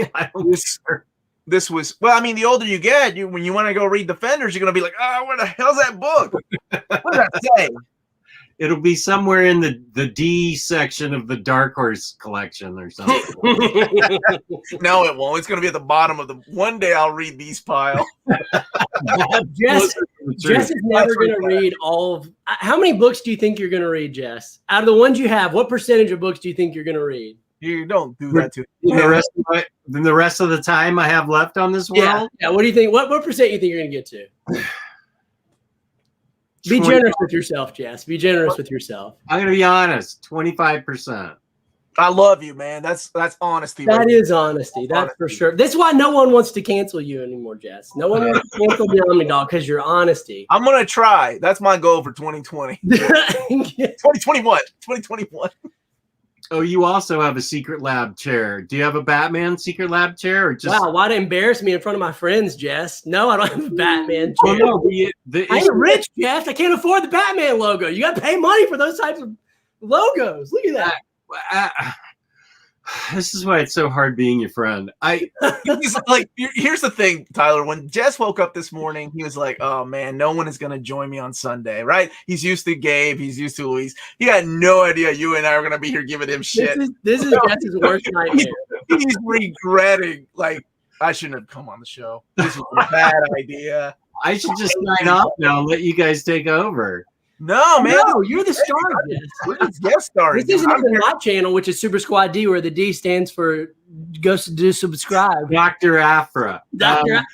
S2: This was, well, I mean, the older you get, when you want to go read Defenders, you're going to be like, oh, where the hell's that book? What did that say?
S1: It'll be somewhere in the D section of the Dark Horse collection or something.
S2: No, it won't. It's going to be at the bottom of the. One day I'll read these pile.
S5: Jess is never going to read all of. How many books do you think you're going to read, Jess? Out of the ones you have, what percentage of books do you think you're going to read?
S2: You don't do that to me.
S1: The rest of the time I have left on this world?
S5: Yeah. What do you think? What percent you think you're going to get to? Be generous with yourself, Jess. Be generous with yourself.
S1: I'm going to be honest, 25%.
S2: I love you, man. That's honesty.
S5: That is honesty. That's for sure. That's why no one wants to cancel you anymore, Jess. No one wants to cancel the Omnidog because your honesty.
S2: I'm going to try. That's my goal for 2020. 2021.
S1: Oh, you also have a secret lab chair. Do you have a Batman secret lab chair? Or just...
S5: Wow, why to embarrass me in front of my friends, Jess? No, I don't have a Batman chair.
S1: Oh, no,
S5: I'm rich, Jess. I can't afford the Batman logo. You got to pay money for those types of logos. Look at that.
S1: This is why it's so hard being your friend.
S2: Here's the thing, Tyler. When Jess woke up this morning, he was like, "Oh man, no one is gonna join me on Sunday." Right? He's used to Gabe. He's used to Luis. He had no idea you and I are gonna be here giving him shit.
S5: This is Jess's worst nightmare.
S2: He's regretting. Like, I shouldn't have come on the show. This was a bad idea.
S1: I should just sign off now and let you guys take over.
S2: No, man.
S5: No, you're the star of this.
S2: We're just guest stars.
S5: This isn't even my channel, which is Super Squad D, where the D stands for goes to subscribe.
S1: Dr. Afra.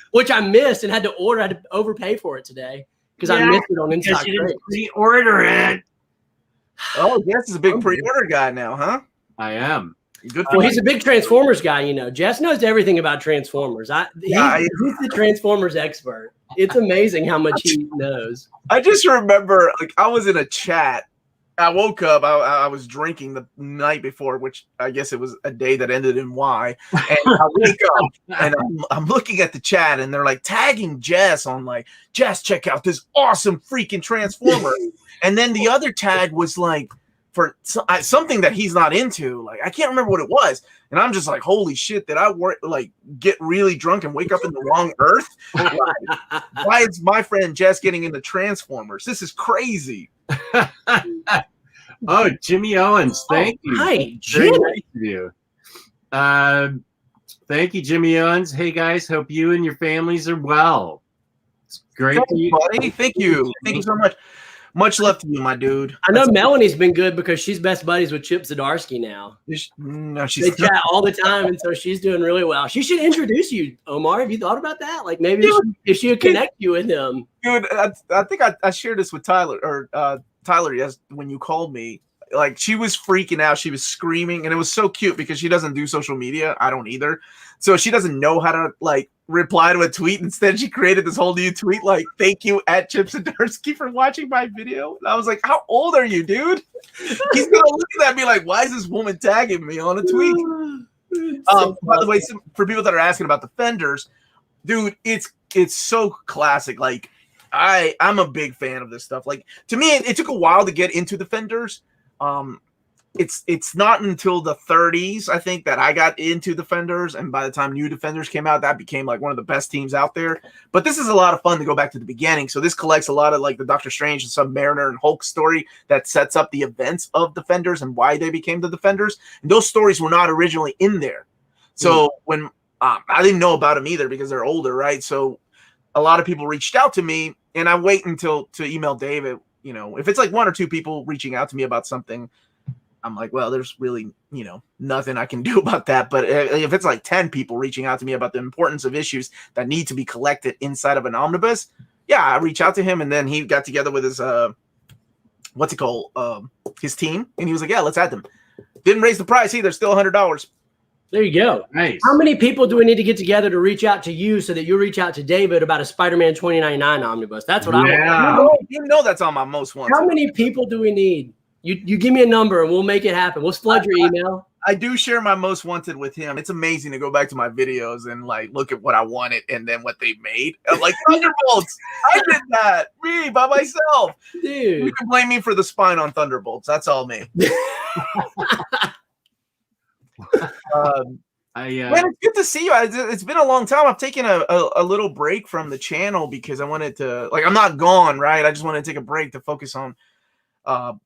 S5: Which I missed and had to order. I had to overpay for it today because I missed it on Inside Crates.
S1: Pre-order it.
S2: Oh, Jess is a big pre-order guy now, huh?
S1: I am.
S2: Good for
S5: he's a big Transformers guy, you know. Jess knows everything about Transformers. He's the Transformers expert. It's amazing how much he knows.
S2: I just remember, like, I was in a chat. I woke up. I was drinking the night before, which I guess it was a day that ended in Y. And I wake up and I'm looking at the chat, and they're like tagging Jess on like, Jess, check out this awesome freaking Transformer. And then the other tag was like, for something that he's not into, like I can't remember what it was, and I'm just like, holy shit! Did I get really drunk and wake up in the wrong Earth? Why is my friend Jess getting into Transformers? This is crazy.
S1: Oh, Jimmy Owens, thank you.
S5: Hi,
S1: Very
S5: Jimmy.
S1: nice of you. Thank you, Jimmy Owens. Hey guys, hope you and your families are well. It's great.
S2: Buddy. Thank you. Thank you so much. Much love to you, my dude.
S5: I know Melanie's been good because she's best buddies with Chip Zdarsky now.
S2: They
S5: chat all the time, and so she's doing really well. She should introduce you, Omar. Have you thought about that? Like maybe if she would connect you with him.
S2: Dude, I think I shared this with Tyler yes, when you called me. Like, she was freaking out. She was screaming, and it was so cute because she doesn't do social media. I don't either. So she doesn't know how to, like, reply to a tweet. Instead, she created this whole new tweet, like, thank you at Chip Zdarsky for watching my video. And I was like, how old are you, dude? He's going to look at that and be like, why is this woman tagging me on a tweet? By the way, for people that are asking about the Fenders, dude, it's so classic. Like, I'm a big fan of this stuff. Like, to me, it took a while to get into the Fenders. It's not until the 30s, I think, that I got into Defenders, and by the time New Defenders came out, that became like one of the best teams out there. But this is a lot of fun to go back to the beginning. So this collects a lot of like the Doctor Strange and Submariner and Hulk story that sets up the events of Defenders and why they became the Defenders. And those stories were not originally in there. So when I didn't know about them either because they're older, right? So a lot of people reached out to me, and I wait to email David. You know, if it's like one or two people reaching out to me about something, I'm like, well, there's really, nothing I can do about that. But if it's like 10 people reaching out to me about the importance of issues that need to be collected inside of an omnibus, yeah, I reach out to him, and then he got together with his, his team, and he was like, yeah, let's add them. Didn't raise the price either, still $100.
S5: There you go.
S1: Nice.
S5: How many people do we need to get together to reach out to you so that you reach out to David about a Spider-Man 2099 omnibus? That's what I want.
S2: You know that's on my most wanted.
S5: How many people do we need? You give me a number and we'll make it happen. We'll flood your email.
S2: I do share my most wanted with him. It's amazing to go back to my videos and like look at what I wanted and then what they made. I'm like, Thunderbolts, I did that. Me by myself.
S5: Dude.
S2: You can blame me for the spine on Thunderbolts. That's all me. Man, it's good to see you. It's been a long time. I've taken a little break from the channel because I wanted to, like, I'm not gone, right? I just wanted to take a break to focus on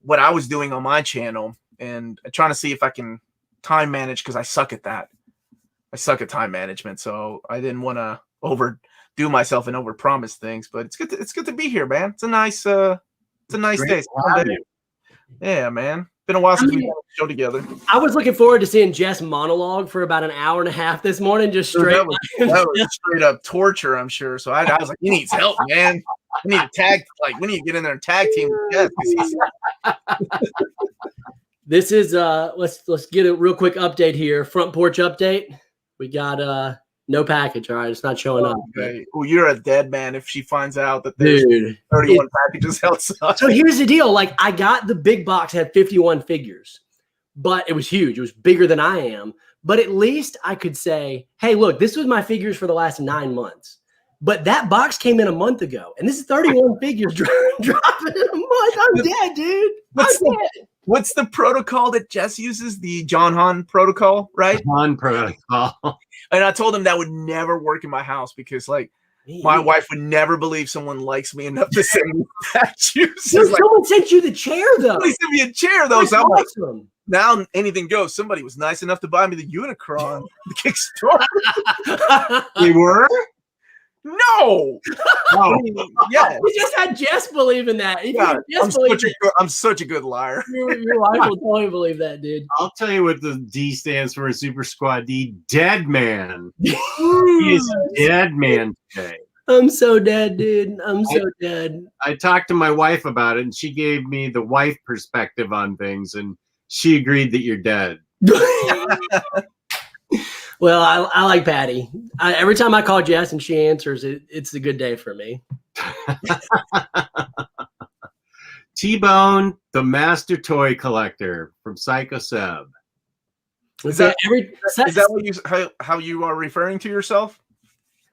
S2: what I was doing on my channel and trying to see if I can time manage because I suck at that. I suck at time management, so I didn't want to overdo myself and overpromise things. But it's good to be here, man. It's a nice day. Yeah, man. Been a while since we've done a show together.
S5: I was looking forward to seeing Jess monologue for about an hour and a half this morning, just straight.
S2: That was straight up torture, I'm sure. So I was like, he needs help, man. We need to we need to get in there and tag team with Jess.
S5: This is let's get a real quick update here. Front porch update. We got no package. All right, it's not showing up.
S2: Okay. Well, you're a dead man if she finds out that there's 31 packages outside.
S5: So here's the deal. Like, I got the big box, had 51 figures, but it was huge. It was bigger than I am. But at least I could say, hey, look, this was my figures for the last 9 months. But that box came in a month ago, and this is 31 figers dropping in a month. I'm dead, dude.
S2: What's the protocol that Jess uses? The John Hahn protocol, right?
S1: Hahn protocol.
S2: And I told him that would never work in my house because, like, my wife would never believe someone likes me enough to send me that juice.
S5: Someone sent you the chair, though.
S2: Somebody sent me a chair, though. So I'm like, now anything goes. Somebody was nice enough to buy me the Unicron, the Kickstarter.
S1: They were?
S2: No.
S5: Yeah. We just had Jess believe in that.
S2: I'm such a good liar.
S5: Your wife will totally believe that, dude.
S1: I'll tell you what the D stands for in Super Squad D. Dead man. He is dead man today.
S5: I'm so dead, dude. I'm so dead.
S1: I talked to my wife about it, and she gave me the wife perspective on things, and she agreed that you're dead.
S5: Well, I like Patty. Every time I call Jess and she answers, it's a good day for me.
S1: Tbone, the master toy collector from Psycho Seb.
S2: Is that how you are referring to yourself?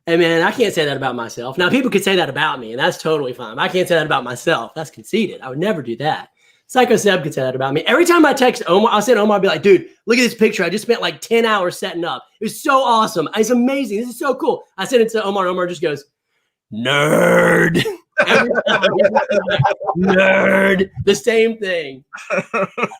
S5: Hey, man, I can't say that about myself. Now, people could say that about me, and that's totally fine. I can't say that about myself. That's conceited. I would never do that. Psycho Seb could say that about me. Every time I text Omar, I'll send Omar, I'll be like, dude, look at this picture. I just spent like 10 hours setting up. It was so awesome. It's amazing. This is so cool. I send it to Omar, and Omar just goes, nerd. Nerd. The same thing.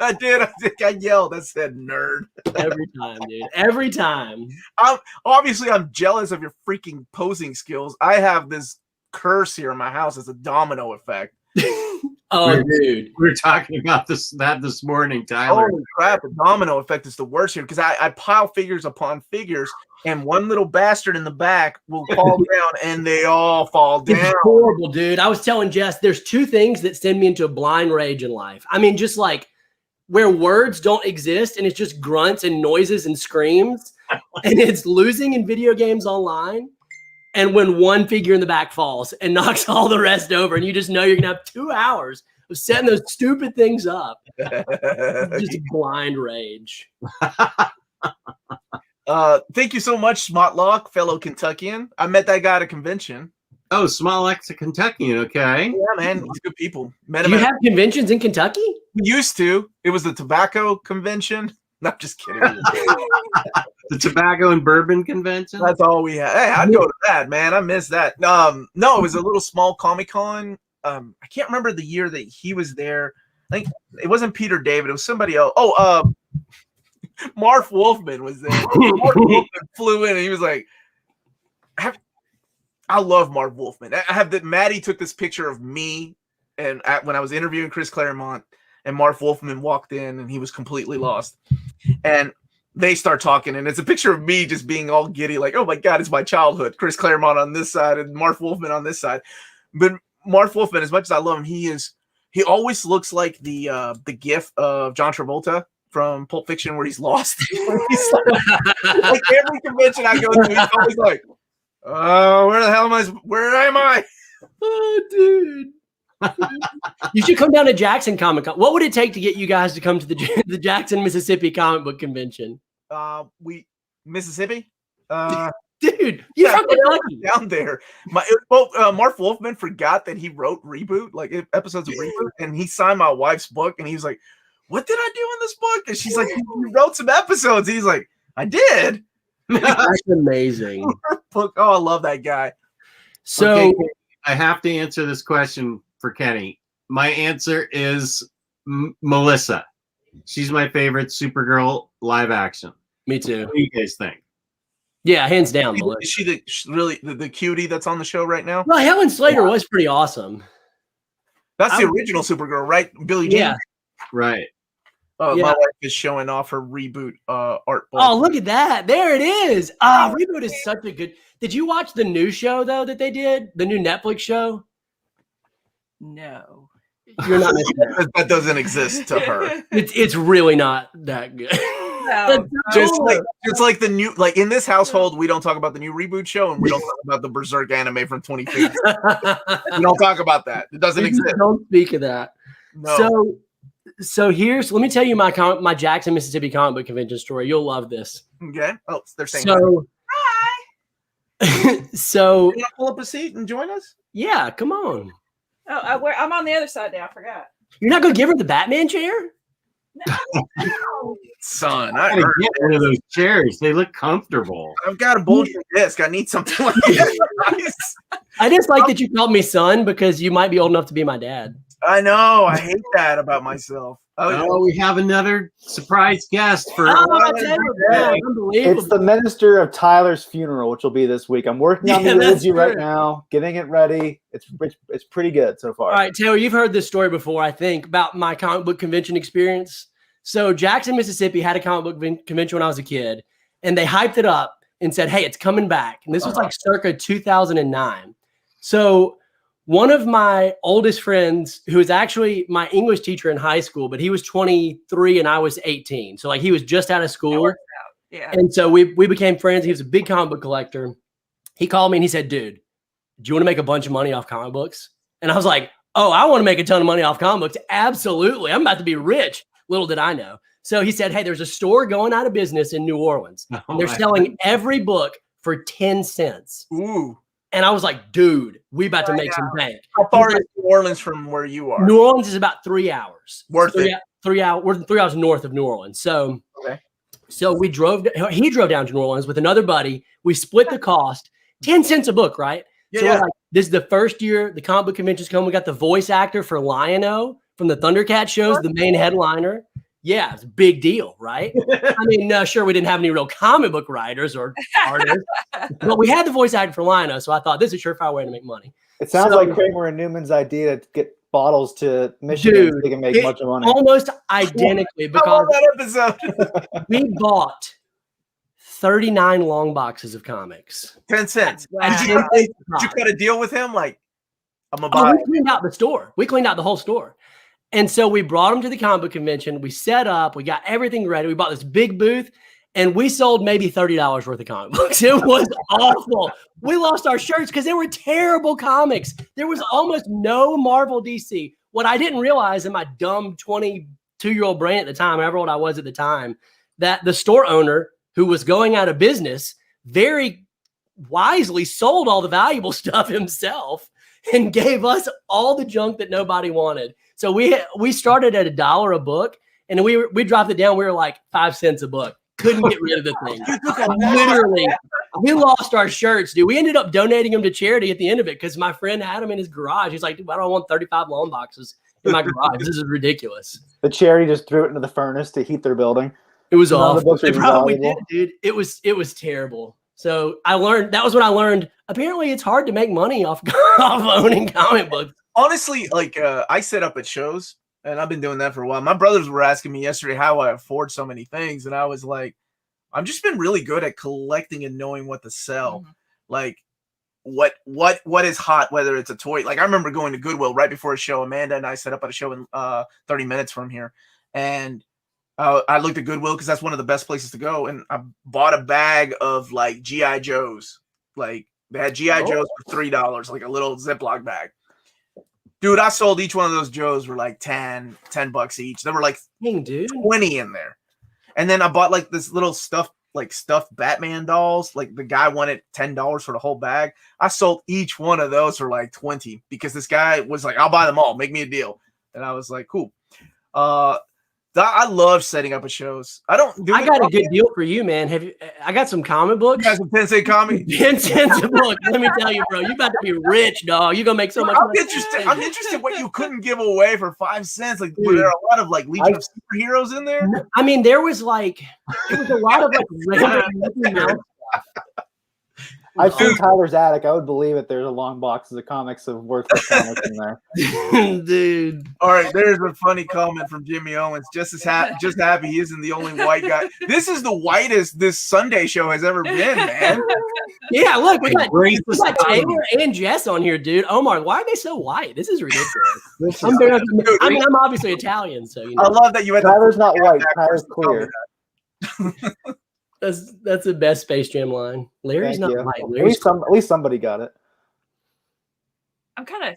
S2: I did. I think I yelled. I said nerd.
S5: Every time, dude. Every time.
S2: I'm jealous of your freaking posing skills. I have this curse here in my house. It's a domino effect.
S5: Oh, dude.
S1: We were talking about this morning, Tyler.
S2: Holy crap, the domino effect is the worst here because I pile figures upon figures, and one little bastard in the back will fall down, and they all fall down.
S5: It's horrible, dude. I was telling Jess, there's two things that send me into a blind rage in life. I mean, just like where words don't exist, and it's just grunts and noises and screams, and it's losing in video games online. And when one figure in the back falls and knocks all the rest over, and you just know you're going to have 2 hours of setting those stupid things up. Just blind rage.
S2: Thank you so much, Smotlock, fellow Kentuckian. I met that guy at a convention.
S1: Oh, Smotlock's a Kentuckian, okay.
S2: Yeah, man. He's good people.
S5: Do you have conventions in Kentucky?
S2: We used to. It was the tobacco convention. No, I'm just kidding.
S1: The tobacco and bourbon convention?
S2: That's all we had. Hey, I'd go to that, man. I miss that. No, it was a little small Comic-Con. I can't remember the year that he was there. I think it wasn't Peter David. It was somebody else. Oh, Marv Wolfman was there. Marv Wolfman flew in, and he was like, I love Marv Wolfman. I have that. Maddie took this picture of me and when I was interviewing Chris Claremont, and Marv Wolfman walked in, and he was completely lost. And they start talking, and it's a picture of me just being all giddy, like, oh my God, it's my childhood. Chris Claremont on this side and Marv Wolfman on this side. But Marv Wolfman, as much as I love him, he always looks like the gif of John Travolta from Pulp Fiction where he's lost. He's like every convention I go to, he's always like, "Oh, where the hell am I? Where am I?"
S5: Oh, dude. You should come down to Jackson Comic Con. What would it take to get you guys to come to the Jackson, Mississippi comic book convention?
S2: Mississippi?
S5: Dude, you're from Kentucky.
S2: Down there. Mark Wolfman forgot that he wrote Reboot, like episodes of Reboot, and he signed my wife's book, and he was like, "What did I do in this book?" And she's like, "You wrote some episodes." And he's like, "I did."
S5: That's amazing.
S2: Book. Oh, I love that guy.
S5: So
S1: okay, I have to answer this question for Kenny. My answer is Melissa. She's my favorite Supergirl live action.
S5: me too.
S1: What do you guys think?
S5: Yeah, hands down.
S2: Is she the cutie that's on the show right now?
S5: Well, Helen Slater was pretty awesome.
S2: That's the original Supergirl, right? Billie Jean.
S5: Yeah.
S1: Right.
S2: My
S5: Yeah.
S2: wife is showing off her Reboot art book.
S5: Oh, look at that. There it is. Reboot is such a good. Did you watch the new show, though, that they did? The new Netflix show?
S4: No.
S5: You're not missing it.
S2: That doesn't exist to her.
S5: It's really not that good.
S4: No.
S2: Just like the new, like in this household, we don't talk about the new Reboot show, and we don't talk about the Berserk anime from 2015. We don't talk about that. It doesn't exist.
S5: Don't speak of that.
S2: No.
S5: So let me tell you my Jackson, Mississippi comic book convention story. You'll love this.
S2: Okay. Oh, they're saying.
S5: So,
S4: Hi.
S5: so
S2: You want to pull up a seat and join us?
S5: yeah, come on.
S4: Oh, I'm on the other side now. I forgot.
S5: You're not gonna give her the Batman chair?
S4: No.
S2: Son,
S1: I gotta get one of those chairs. They look comfortable.
S2: I've got a bullshit disc. I need something like this.
S5: I just like that you called me son because you might be old enough to be my dad.
S2: I know. I hate that about myself.
S1: Oh, we have another surprise guest for.
S5: Unbelievable.
S6: It's the minister of Tyler's funeral, which will be this week. I'm working on the eulogy right now, getting it ready. It's pretty good so far.
S5: All right, Taylor, you've heard this story before, I think, about my comic book convention experience. So Jackson, Mississippi had a comic book convention when I was a kid, and they hyped it up and said, "Hey, it's coming back." And this was like circa 2009. So one of my oldest friends, who was actually my English teacher in high school, but he was 23 and I was 18. So like he was just out of school.
S4: Yeah.
S5: And so we became friends. He was a big comic book collector. He called me and he said, "Dude, do you want to make a bunch of money off comic books?" And I was like, "Oh, I want to make a ton of money off comic books. Absolutely. I'm about to be rich." Little did I know. So he said, "Hey, there's a store going out of business in New Orleans. And they're selling every book for 10 cents.
S2: Ooh.
S5: And I was like, "Dude, we about to make some bank."
S2: How far is New Orleans from where you are?
S5: New Orleans is about 3 hours.
S2: Worth it.
S5: 3 hours. We're 3 hours north of New Orleans. So, so he drove down to New Orleans with another buddy. We split the cost, 10 cents a book, right?
S2: Yeah,
S5: So we're like, this is the first year the comic book convention's come. We got the voice actor for Lion-O from the Thundercat shows, the main headliner. Yeah, it's a big deal, right? I mean, sure, we didn't have any real comic book writers or artists, but we had the voice actor for Lion-O, so I thought this is a surefire way to make money.
S6: It sounds like Kramer and Newman's idea to get bottles to Michigan so they can make a bunch of money.
S5: Almost identically, because
S2: that episode.
S5: we bought 39 long boxes of comics.
S2: 10 cents.
S4: Wow.
S2: And did you cut a deal with him? Like, I'm going to buy
S5: We cleaned out the store. We cleaned out the whole store. And so we brought them to the comic book convention. We set up. We got everything ready. We bought this big booth, and we sold maybe $30 worth of comic books. It was awful. We lost our shirts because they were terrible comics. There was almost no Marvel DC. What I didn't realize in my dumb 22-year-old brain at the time, however old I was at the time, that the store owner, who was going out of business, very wisely sold all the valuable stuff himself and gave us all the junk that nobody wanted. So we started at $1 a book, and we dropped it down. We were like 5 cents a book. Couldn't get rid of the thing. Literally, we lost our shirts, dude. We ended up donating them to charity at the end of it because my friend had them in his garage. He's like, "Dude, I don't want 35 long boxes in my garage. This is ridiculous."
S6: The charity just threw it into the furnace to heat their building.
S5: It was
S6: None of the
S5: awful.
S6: books were
S5: They probably did,
S6: valuable.
S5: dude. It was terrible. So that was when I learned. Apparently, it's hard to make money off owning comic books.
S2: Honestly, like I set up at shows, and I've been doing that for a while. My brothers were asking me yesterday how I afford so many things, and I was like, I've just been really good at collecting and knowing what to sell.
S4: Mhm.
S2: Like what is hot, whether it's a toy. Like I remember going to Goodwill right before a show. Amanda and I set up at a show in 30 minutes from here, and I looked at Goodwill because that's one of the best places to go, and I bought a bag of like GI Joes. Like they had GI Joes for $3, like a little Ziploc bag. Dude, I sold each one of those Joes for like $10 each. There were like
S5: Dang, dude.
S2: 20 in there. And then I bought like this little stuffed Batman dolls. Like the guy wanted $10 for the whole bag. I sold each one of those for like 20 because this guy was like, I'll buy them all. Make me a deal. And I was like, cool. I love setting up at shows. I got
S5: a good deal for you, man. I got some comic books.
S2: You got some 10-cent comic?
S5: 10 cents a book. Let me tell you, bro. You about to be rich, dog. You're gonna make so much money.
S2: I'm interested what you couldn't give away for 5 cents. Like, were there a lot of like Legion of Superheroes in there?
S5: I mean, there was a lot of like random Mickey Mouse stuff.
S6: I've seen Tyler's attic. I would believe it. There's a long boxes of comics of worthless comics in there.
S5: Dude.
S2: All right, there's a funny comment from Jimmy Owens. Just happy he isn't the only white guy. This is the whitest this Sunday show has ever been, man.
S5: Yeah, look, we got Taylor and Jess on here, dude. Omar, why are they so white? This is ridiculous. I'm obviously Italian, so you know.
S2: I love that you had
S6: Tyler's not white. Tyler's clear.
S5: That's the best Space Jam line. Larry's not white.
S6: At least somebody got it.
S4: I'm kind of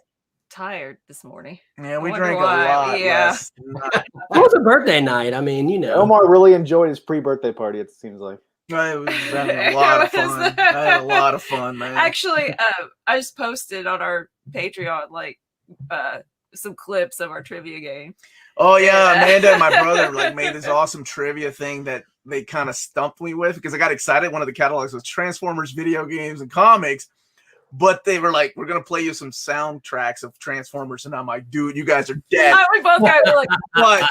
S4: tired this morning.
S2: Yeah, we drank a lot.
S4: Yeah.
S5: It was a birthday night. I mean, you know.
S6: Omar really enjoyed his pre-birthday party, it seems like.
S2: I was having a lot of fun. I had a lot of fun, man.
S4: Actually, I just posted on our Patreon like some clips of our trivia game.
S2: Oh yeah, Amanda and my brother like made this awesome trivia thing that they kind of stumped me with because I got excited. One of the catalogs was Transformers video games and comics, but they were like, "We're gonna play you some soundtracks of Transformers," and I'm like, "Dude, you guys are dead."
S4: We both got like,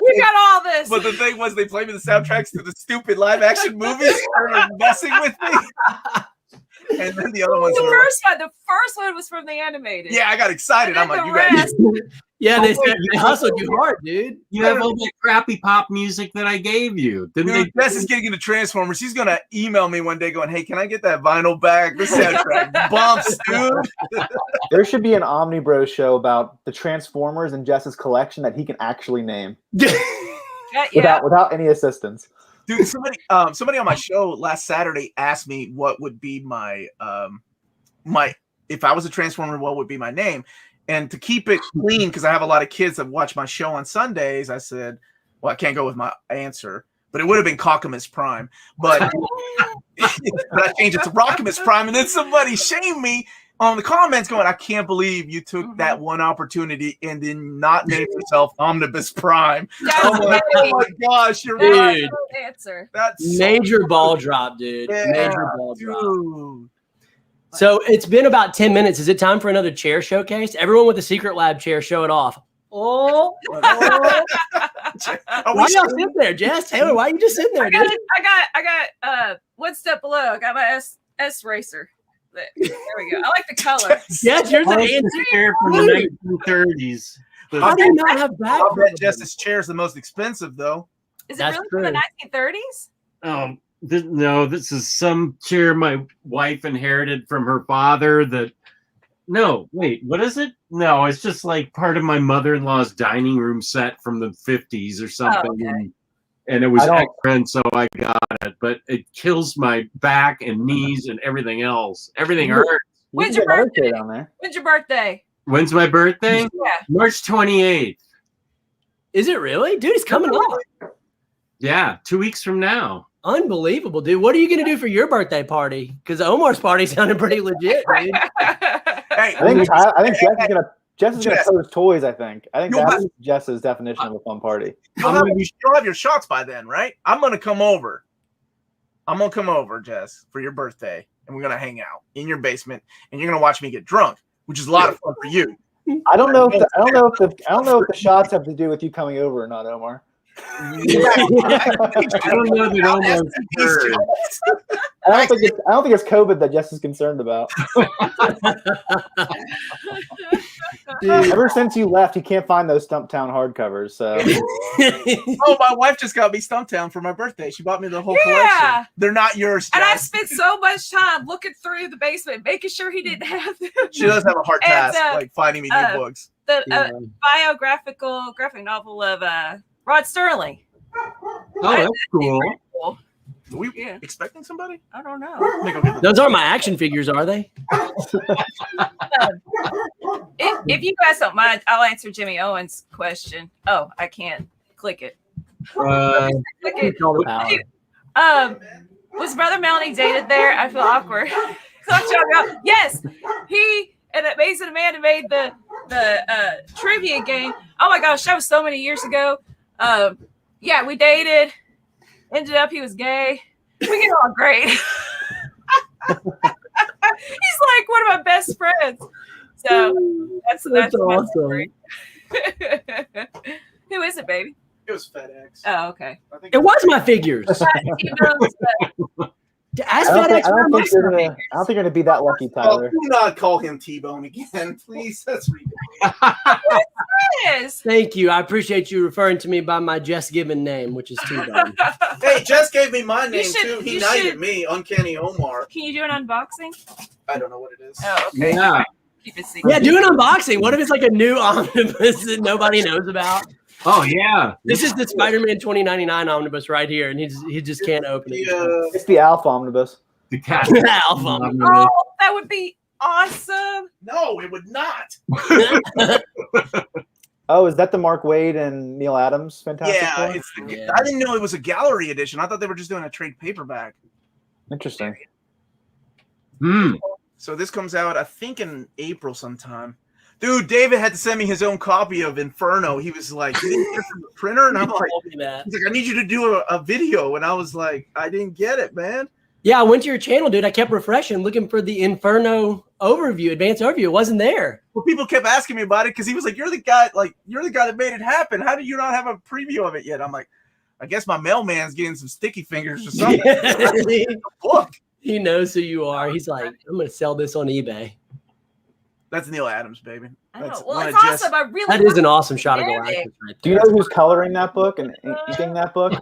S4: "We got all this."
S2: But the thing was, they played me the soundtracks to the stupid live action movies, and were messing with me. And then the other ones.
S4: The first one was from the animated.
S2: Yeah, I got excited. I'm like, you guys.
S5: Yeah, they hustled you hard, dude.
S1: You have all that crappy pop music that I gave you.
S2: Jess is getting into Transformers. He's gonna email me one day going, "Hey, can I get that vinyl back? This soundtrack bumps, dude."
S6: There should be an OmniBros show about the Transformers and Jess's collection that he can actually name. Without any assistance.
S2: Dude, somebody on my show last Saturday asked me what would be my if I was a Transformer, what would be my name? And to keep it clean, because I have a lot of kids that watch my show on Sundays, I said, well, I can't go with my answer, but it would have been Cockamus Prime. But I changed it to Rockamus Prime, and then somebody shamed me on the comments going, I can't believe you took that one opportunity and then not name yourself Omnibus Prime. I'm like, oh my gosh, you're right.
S4: Answer.
S2: That's
S5: major ball drop, dude.
S2: Yeah,
S5: major ball drop. So it's been about 10 minutes. Is it time for another chair showcase? Everyone with the Secret Lab chair, show it off. Why y'all sitting there, Jess? Taylor, why are you just sitting there?
S4: I got one step below. I got my S racer. There we go. I like the color.
S5: Yes, yours an antique
S1: chair from the 1930s.
S5: How do you not have back?
S2: I bet Jess's chair is the most expensive, though.
S4: Is it really from the 1930s?
S1: No, this is some chair my wife inherited from her father no, wait, what is it? No, it's just like part of my mother-in-law's dining room set from the 50s or something.
S4: Oh, okay.
S1: And it was extra, so I got it. But it kills my back and knees and everything else. Everything hurts.
S4: When's your birthday? When's your birthday?
S1: When's my birthday?
S4: Yeah.
S1: March 28th.
S5: Is it really? Dude, it's coming up.
S1: Yeah, 2 weeks from now.
S5: Unbelievable, dude. What are you going to do for your birthday party? Because Omar's party sounded pretty legit, dude.
S2: Hey,
S6: I think Jess is gonna pose toys. I think that's Jess's definition of a fun party.
S2: You'll have your shots by then, right? I'm gonna come over, Jess, for your birthday, and we're gonna hang out in your basement, and you're gonna watch me get drunk, which is a lot of fun for you.
S6: I don't know if the shots have to do with you coming over or not, Omar.
S1: I don't know that Omar's sure.
S6: I don't think it's COVID that Jess is concerned about. Dude, ever since you left, he can't find those Stumptown hardcovers. So,
S2: oh, my wife just got me Stumptown for my birthday. She bought me the whole collection. They're not yours, Jess.
S4: And I spent so much time looking through the basement, making sure he didn't have them.
S2: She does have a hard task, like finding me new books.
S4: The graphic novel of Rod Sterling.
S1: Oh, that's cool.
S4: Cool.
S2: Are we
S4: Yeah.
S2: expecting somebody?
S4: I don't know.
S2: Let me go get
S5: Those aren't my action figures, are they?
S4: If you guys don't mind, I'll answer Jimmy Owen's question. Oh, I can't click it. Click it.
S5: Control the power.
S4: Was Brother Melanie dated there? I feel awkward. Yes, he and Amazing Amanda made the trivia game. Oh my gosh, that was so many years ago. Yeah, we dated. Ended up he was gay. We get along great. He's like one of my best friends. So that's
S5: awesome.
S4: story. Who is it, baby?
S2: It was FedEx.
S4: Oh, okay.
S2: I think
S5: It was my figures.
S6: I don't think you're gonna be that lucky, Tyler.
S2: Do not call him Tbone again, please. That's ridiculous.
S4: Yes.
S5: Thank you. I appreciate you referring to me by my just given name, which is Tbone.
S2: Hey, Jess gave me my name
S4: should-
S2: too. He
S4: you
S2: knighted
S4: should-
S2: me, Uncanny Omar.
S4: Can you do an unboxing?
S2: I don't know what it is.
S4: Oh, okay.
S1: Yeah.
S4: Keep it secret.
S5: Yeah, do an unboxing. What if it's like a new omnibus that nobody knows about?
S1: Oh, yeah.
S5: This is the Spider-Man 2099 omnibus right here, and he just can't open it.
S6: It's the Alpha Omnibus.
S1: The cat.
S5: Alpha omnibus.
S4: Oh, that would be awesome.
S2: No, it would not.
S6: Oh, is that the Mark Waid and Neil Adams Fantastic Four?
S5: Yeah.
S2: I didn't know it was a gallery edition. I thought they were just doing a trade paperback.
S6: Interesting.
S2: So this comes out, I think, in April sometime. Dude, David had to send me his own copy of Inferno. He was like, "You didn't get it from the printer?" And I'm like,
S5: Told me that.
S2: he's like, "I need you to do a video." And I was like, "I didn't get it, man."
S5: Yeah, I went to your channel, dude. I kept refreshing, looking for the Inferno overview, advanced overview. It wasn't there.
S2: Well, people kept asking me about it because he was like, "You're the guy that made it happen. How do you not have a preview of it yet?" I'm like, "I guess my mailman's getting some sticky fingers or something." Look,
S5: He knows who you are. He's like, I'm going to sell this on eBay.
S2: that's Neil Adams, baby.
S4: I know.
S2: That's
S4: Well,
S2: one
S4: it's
S2: of Jess-
S4: awesome. I really
S5: That is an awesome shot of
S4: There it
S5: Galactus right
S6: Do you
S5: there.
S6: know who's coloring that book and inking that book?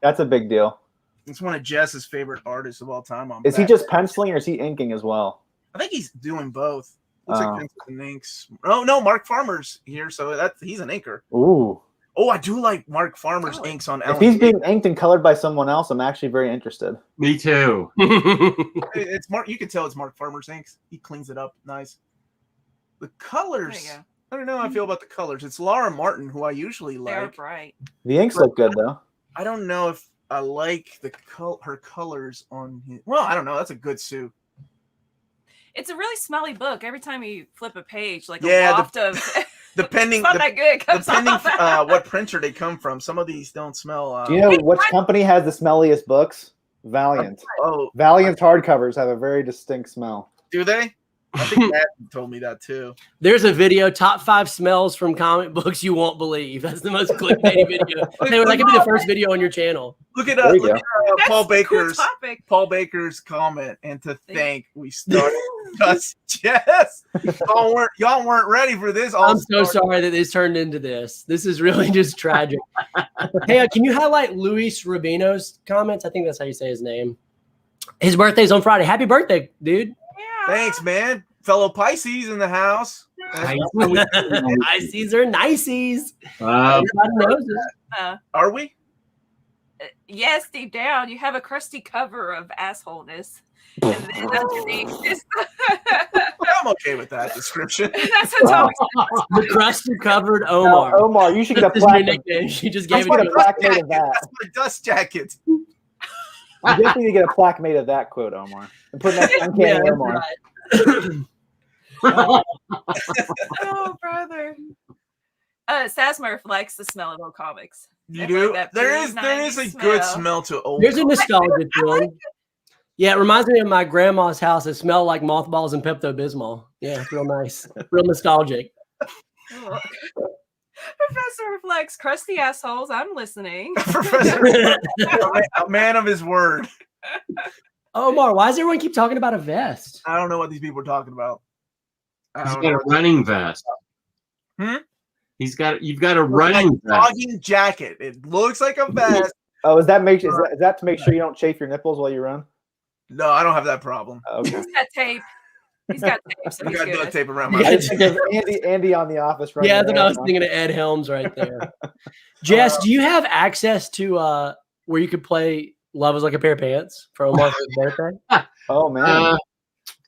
S6: That's a big deal.
S2: It's one of Jess's favorite artists of all time.
S6: Is he just penciling or is he inking as well?
S2: I think he's doing both. Looks
S6: Oh.
S2: like pencils and inks. Oh no, Mark Farmer's here, so he's an inker.
S6: Ooh.
S2: Oh, I do like Mark Farmer's inks on
S6: If
S2: Ellen.
S6: he's being inked and colored by someone else, I'm actually very interested.
S1: Me too.
S2: It's Mark. You can tell it's Mark Farmer's inks. He cleans it up nice. The
S4: There
S2: colors.
S4: you go.
S2: I don't know how I feel about the colors. It's Laura Martin, who I usually
S4: They're
S2: like.
S4: bright.
S6: The inks look good though.
S2: I don't know if I like her colors on his. Well, I don't know. That's a good suit.
S4: It's a really smelly book. Every time you flip a page, like
S2: Yeah,
S4: a waft of
S2: Depending,
S4: it's not that good. It comes
S2: depending
S4: off.
S2: what printer they come from. Some of these don't smell.
S6: Do you know which company has the smelliest books? Valiant.
S2: Oh,
S6: Valiant's hardcovers have a very distinct smell.
S2: do they? I think Matt told me that too.
S5: There's a video, top 5 smells from comic books you won't believe. That's the most clickbaity video. Taylor, that could be the first video on your channel.
S2: Look at
S6: There you
S2: look
S6: go.
S2: at Paul
S4: That's a cool
S2: Baker's
S4: topic.
S2: Paul Baker's comment, and to think we started just Jess. Y'all weren't ready for this.
S5: I'm so sorry that this turned into this. This is really just tragic. Hey, can you highlight Luis Rubino's comments? I think that's how you say his name. His birthday's on Friday. Happy birthday, dude.
S4: Yeah.
S2: Thanks, man. Fellow Pisces in the house.
S5: Niceys are niceys. Everybody knows it.
S2: Are we?
S4: Yes, deep down, you have a crusty cover of assholeness. And then underneath is
S2: I'm okay with that description.
S4: that's a topic.
S5: The crusty covered
S6: No,
S5: Omar.
S6: Omar, you should get a
S5: That's his new
S6: plaque.
S5: nickname. She just gave
S6: Let's
S5: it
S6: get
S5: to
S6: a plaque made of that.
S2: That's my dust jacket.
S6: You definitely need to get a plaque made of that quote, Omar. And put next to
S5: Yeah,
S6: Uncanny Omar.
S4: Oh, brother. Sasmurf likes the smell of old comics.
S2: You
S4: I've
S2: do?
S4: heard that
S2: There is
S4: pre-90s
S2: a good
S4: smell.
S2: smell to old.
S5: There's a nostalgia to him. Yeah, it reminds me of my grandma's house. It smelled like mothballs and Pepto-Bismol. Yeah, it's real nice. Real nostalgic.
S4: Oh. Professor reflects crusty assholes. I'm listening.
S2: Professor, a man of his word.
S5: Omar, why does everyone keep talking about a vest?
S2: I don't know what these people are talking about. I
S1: He's
S2: don't
S1: got
S2: know.
S1: a running vest. You've got a running vest.
S2: Jogging jacket. It looks like a vest.
S6: Oh, is that to make sure you don't chafe your nipples while you run?
S2: No, I don't have that problem.
S6: Okay.
S4: He's got tape. He's got tape, so
S2: I
S4: he's
S2: got duct
S4: good.
S2: tape around my
S6: I
S2: head.
S6: think of Andy on The Office right
S5: Yeah,
S6: there.
S5: that's what I was thinking of Ed Helms right there. Jess, do you have access to where you could play Love Is Like a Pair of Pants for Omar for his birthday?
S6: Oh man.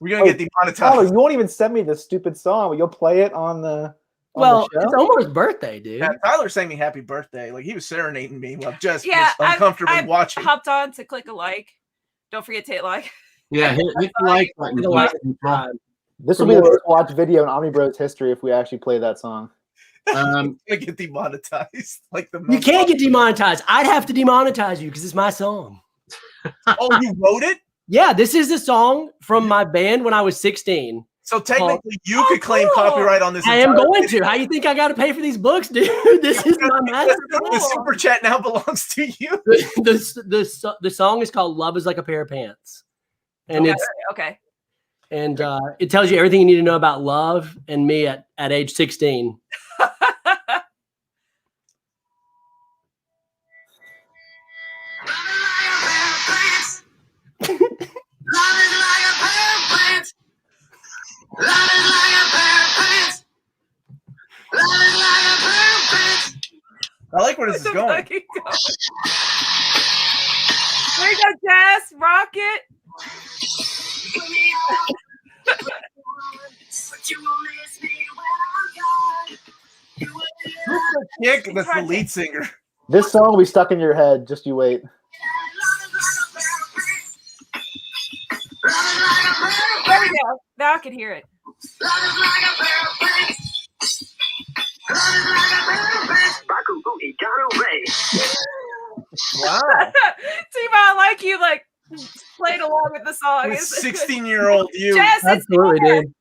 S2: We're gonna get demonetized.
S6: Tyler, you won't even send me this stupid song, but you'll play it on the
S5: Well,
S6: show?
S5: it's Omar's birthday, dude.
S2: Yeah, Tyler sang me happy birthday. Like he was serenading me while Jess
S4: Yeah,
S2: was uncomfortable
S4: I've
S2: watching.
S4: hopped on to click a like. Don't forget to hit like.
S1: Yeah, hit the like button.
S5: Hit the like
S1: please.
S5: button.
S6: This will be the most watched video in OmniBros history if we actually play that song.
S2: Gonna get demonetized. Like the
S5: You can't get demonetized. I'd have to demonetize you because it's my song.
S2: Oh, you wrote it?
S5: Yeah, this is a song from my band when I was 16.
S2: So technically, you could claim copyright on this.
S5: I am
S2: entire
S5: going
S2: video.
S5: to. How you think I got to pay for these books, dude? This is my master.
S2: The super chat now belongs to you.
S5: The song is called "Love Is Like a Pair of Pants," and
S4: Okay.
S5: it tells you everything you need to know about love and me at age 16.
S2: I like where this is going.
S4: There you go, Jess. Rock it.
S2: Nick, that's the lead singer.
S6: This song will be stuck in your head. Just you wait.
S4: There we go. Now I can hear it.
S2: Wow.
S4: Tbone, I like you like played along with the song.
S2: 16-year-old you.
S4: Jess,
S5: Absolutely, dude.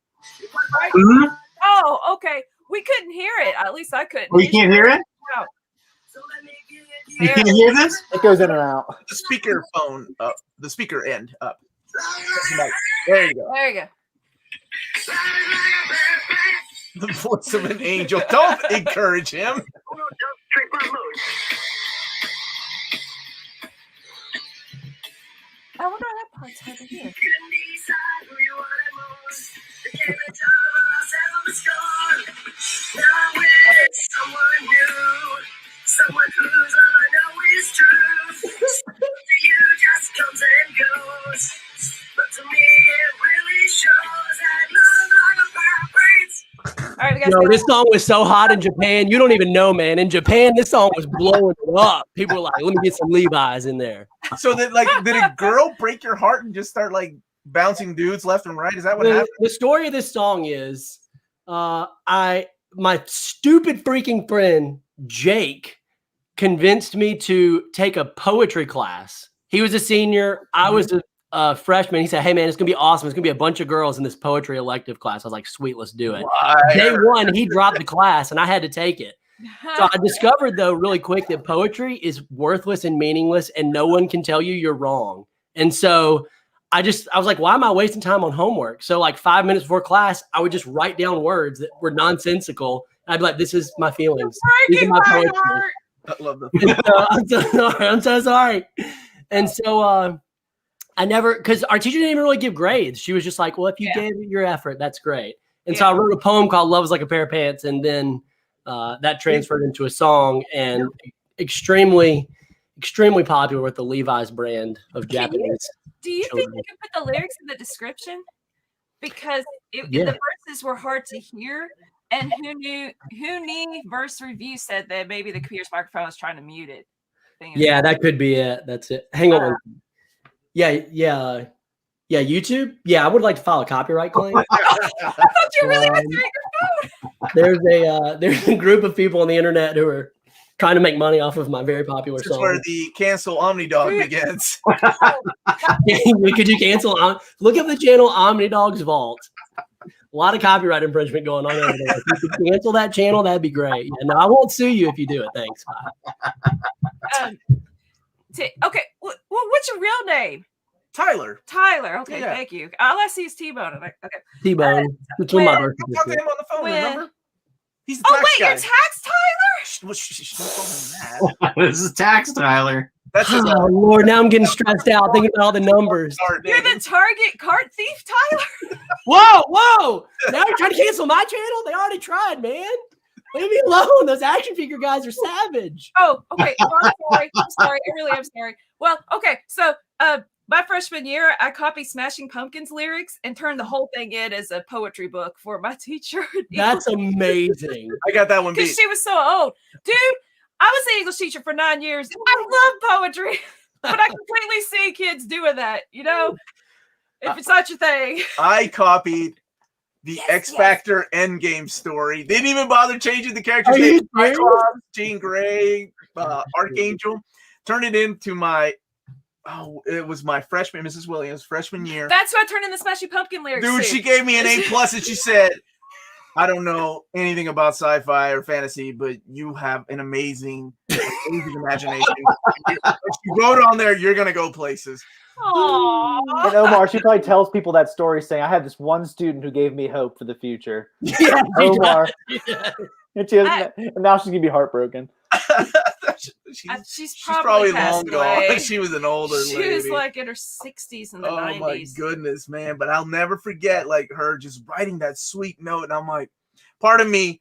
S4: Right?
S1: Mhm.
S4: Oh, okay. We couldn't hear it. At least I couldn't.
S1: Oh, you can't hear it? You can't hear this?
S6: It goes in and out.
S2: The speaker phone up. The speaker end up. There you go.
S4: There you go.
S2: The voice of an angel. Don't encourage him.
S4: I wonder how that part's hard to hear.
S7: Someone whose love I know is true. To you just comes and goes. But to me it really shows that love is like a pair of brains.
S4: All right, we got
S5: Yo, this song was so hot in Japan. You don't even know, man. In Japan, this song was blowing it up. People were like, let me get some Levi's in there.
S2: So that like did a girl break your heart and just start like bouncing dudes left and right? Is that what happened?
S5: The story of this song is my stupid freaking friend Jake convinced me to take a poetry class. He was a senior. I was a freshman. He said, hey man, it's gonna be awesome. It's gonna be a bunch of girls in this poetry elective class. I was like, sweet, let's do it. Day one, he dropped the class and I had to take it. So I discovered though really quick that poetry is worthless and meaningless and no one can tell you you're wrong. And so I was like, why am I wasting time on homework? So like 5 minutes before class, I would just write down words that were nonsensical. I'd be like, this is my feelings. These are
S4: breaking
S5: my
S4: my
S5: poetry.
S4: heart.
S2: I love the
S5: And so, I'm so sorry. I'm so sorry. And so I never, because our teacher didn't even really give grades. She was just like, well, if you gave it your effort, that's great. And so I wrote a poem called Love Is Like a Pair of Pants. And then that transferred into a song and extremely popular with the Levi's brand of Japanese.
S4: Do you
S5: children.
S4: think you can put the lyrics in the description? Because the verses were hard to hear. And who knew verse review said that maybe the computer's microphone was trying to mute it.
S5: Yeah, that could be it. That's it. Hang on. Yeah, YouTube. Yeah, I would like to file a copyright claim.
S4: I thought you really had to make your phone.
S5: There's a group of people on the internet who are trying to make money off of my very popular
S2: This is
S5: song.
S2: where the cancel Omnidog begins.
S5: Could you cancel? Look up the channel Omnidog's Vault. A lot of copyright infringement going on over there. If you could cancel that channel, that'd be great. Yeah, no, I won't sue you if you do it. Thanks. Bye.
S4: Okay, what's your real name?
S2: Tyler.
S4: Tyler. Okay,
S2: Yeah.
S4: thank you. All I see is Tbone. Okay.
S5: Tbone. It's on my birth
S2: Don't talk to him on the phone, remember? He's the
S4: Oh
S2: tax
S4: wait,
S2: guy.
S4: you're Tax Tyler?
S2: Well, don't call him that.
S1: This is Tax Tyler.
S2: That's just
S5: Oh Lord, now I'm getting stressed out thinking about all the numbers.
S4: You're the Target cart thief, Tyler.
S5: Whoa! Now you're trying to cancel my channel? They already tried, man. Leave me alone. Those action figure guys are savage.
S4: Oh, okay. Oh, I'm sorry. I'm sorry. I really am sorry. Well, okay. So, my freshman year, I copied Smashing Pumpkins lyrics and turned the whole thing in as a poetry book for my teacher.
S5: That's amazing.
S2: I got that one beat.
S4: Because she was so old. Dude, I was an English teacher for 9 years. I love poetry, but I completely see kids doing that, you know? If it's not your thing.
S2: I copied the X Factor Endgame story. Didn't even bother changing the characters' names. Jean Grey, Archangel. Turned it into my, it was my freshman, Mrs. Williams, freshman year.
S4: That's who I turned in the Smashing Pumpkin lyrics.
S2: Dude, she gave me an A+ and she said, I don't know anything about sci-fi or fantasy, but you have an amazing imagination. If you wrote on there, you're going to go places.
S4: Aww.
S6: And Omar, she probably tells people that story saying, I had this one student who gave me hope for the future.
S5: Yeah,
S6: Omar.
S5: yeah.
S6: And now she's going to be heartbroken.
S4: She's
S2: probably
S4: passed
S2: long
S4: away.
S2: gone. She was an older lady.
S4: She was like in her 60s and the 90s.
S2: Oh my goodness, man. But I'll never forget like her just writing that sweet note. And I'm like, part of me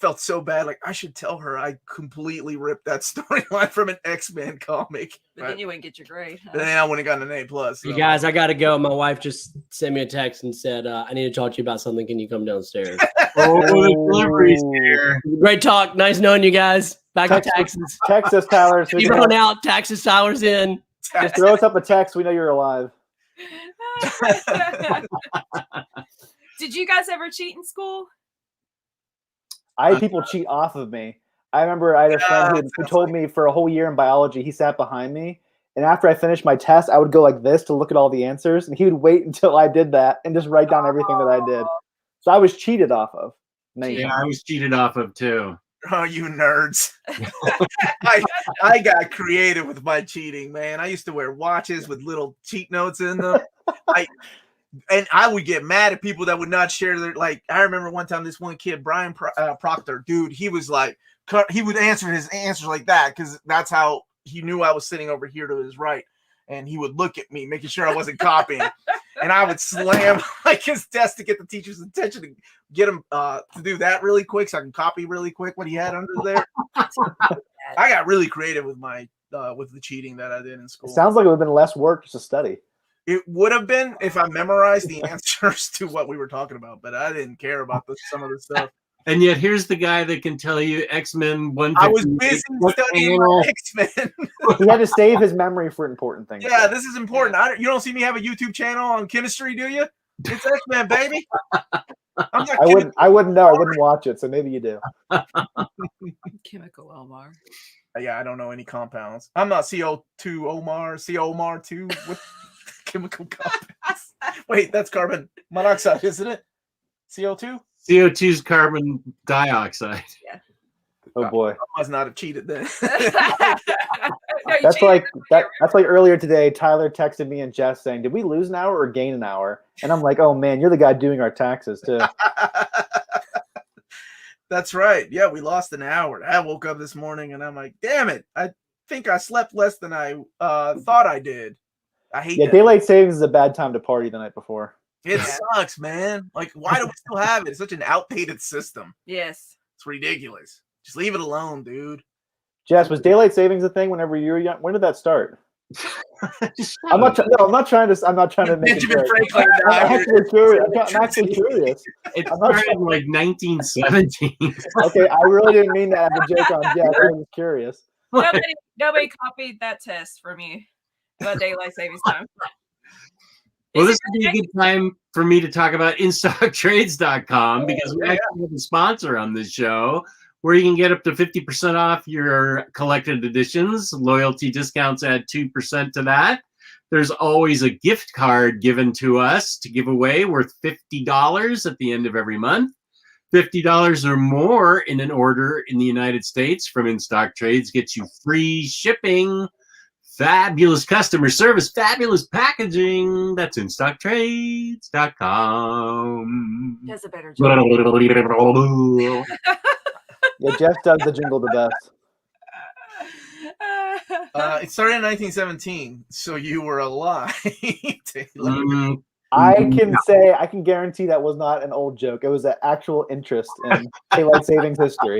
S2: felt so bad. Like I should tell her I completely ripped that storyline from an X-Men comic.
S4: But then you wouldn't get your grade. Huh?
S2: Then I wouldn't have gotten an A+. So.
S5: You guys, I got to go. My wife just sent me a text and said, I need to talk to you about something. Can you come downstairs?
S1: The delivery's here.
S5: Great talk. Nice knowing you guys. Back to Texas.
S6: Text us, Tyler. So
S5: Keep on out. Texas Tyler's in.
S6: just throw us up a text. We know you're alive.
S4: Did you guys ever cheat in school?
S6: I had people cheat off of me. I remember I had a friend who told me for a whole year in biology, he sat behind me. And after I finished my test, I would go like this to look at all the answers. And he would wait until I did that and just write down everything that I did. So I was cheated off of.
S1: Yeah, I was cheated off of too.
S2: Oh, you nerds. I got creative with my cheating, man. I used to wear watches with little cheat notes in them. And I would get mad at people that would not share their, like, I remember one time this one kid, Brian Proctor, dude, he was like, he would answer his answers like that because that's how he knew I was sitting over here to his right. And he would look at me, making sure I wasn't copying. And I would slam like his desk to get the teacher's attention to get him to do that really quick so I can copy really quick what he had under there. I got really creative with my with the cheating that I did in school.
S6: It sounds like it would have been less work just to study.
S2: It would have been if I memorized the answers to what we were talking about, but I didn't care about some of the stuff.
S1: And yet, here's the guy that can tell you X-Men 150.
S2: I was busy studying my X-Men.
S6: He had to save his memory for important things.
S2: Yeah, this is important. You don't see me have a YouTube channel on chemistry, do you? It's X-Men, baby.
S6: I wouldn't know. I wouldn't watch it, so maybe you do.
S4: Chemical Omar.
S2: Yeah, I don't know any compounds. I'm not CO2 Omar, Omar 2 with chemical compounds. Wait, that's carbon monoxide, isn't it? CO2?
S1: CO2 is carbon dioxide.
S4: Yeah.
S6: Oh boy.
S2: I must not have cheated then.
S6: That's like earlier today, Tyler texted me and Jess saying, did we lose an hour or gain an hour? And I'm like, oh man, you're the guy doing our taxes too.
S2: That's right. Yeah, we lost an hour. I woke up this morning and I'm like, damn it. I think I slept less than I thought I did. I hate that.
S6: Daylight savings is a bad time to party the night before.
S2: It sucks, man. Like, why do we still have it? It's such an outdated system.
S4: Yes.
S2: It's ridiculous. Just leave it alone, dude.
S6: Jess, was daylight savings a thing whenever you were young? When did that start? I'm not trying to make
S2: Benjamin
S6: it
S2: Franklin.
S6: I'm actually curious. I'm actually curious.
S1: It started in like 1917.
S6: Okay, I really didn't mean that as a joke on Jess. I was curious.
S4: Nobody copied that test from you about daylight savings time.
S1: Well, this would be a good time for me to talk about InStockTrades.com because we actually have a sponsor on this show where you can get up to 50% off your collected editions. Loyalty discounts add 2% to that. There's always a gift card given to us to give away worth $50 at the end of every month. $50 or more in an order in the United States from In Stock Trades gets you free shipping. Fabulous customer service, fabulous packaging. That's InStockTrades.com.
S4: Does a better job.
S6: Yeah, Jeff does the jingle the best.
S2: It started in 1917, so you were alive. Taylor.
S6: I can guarantee that was not an old joke. It was an actual interest in daylight savings history.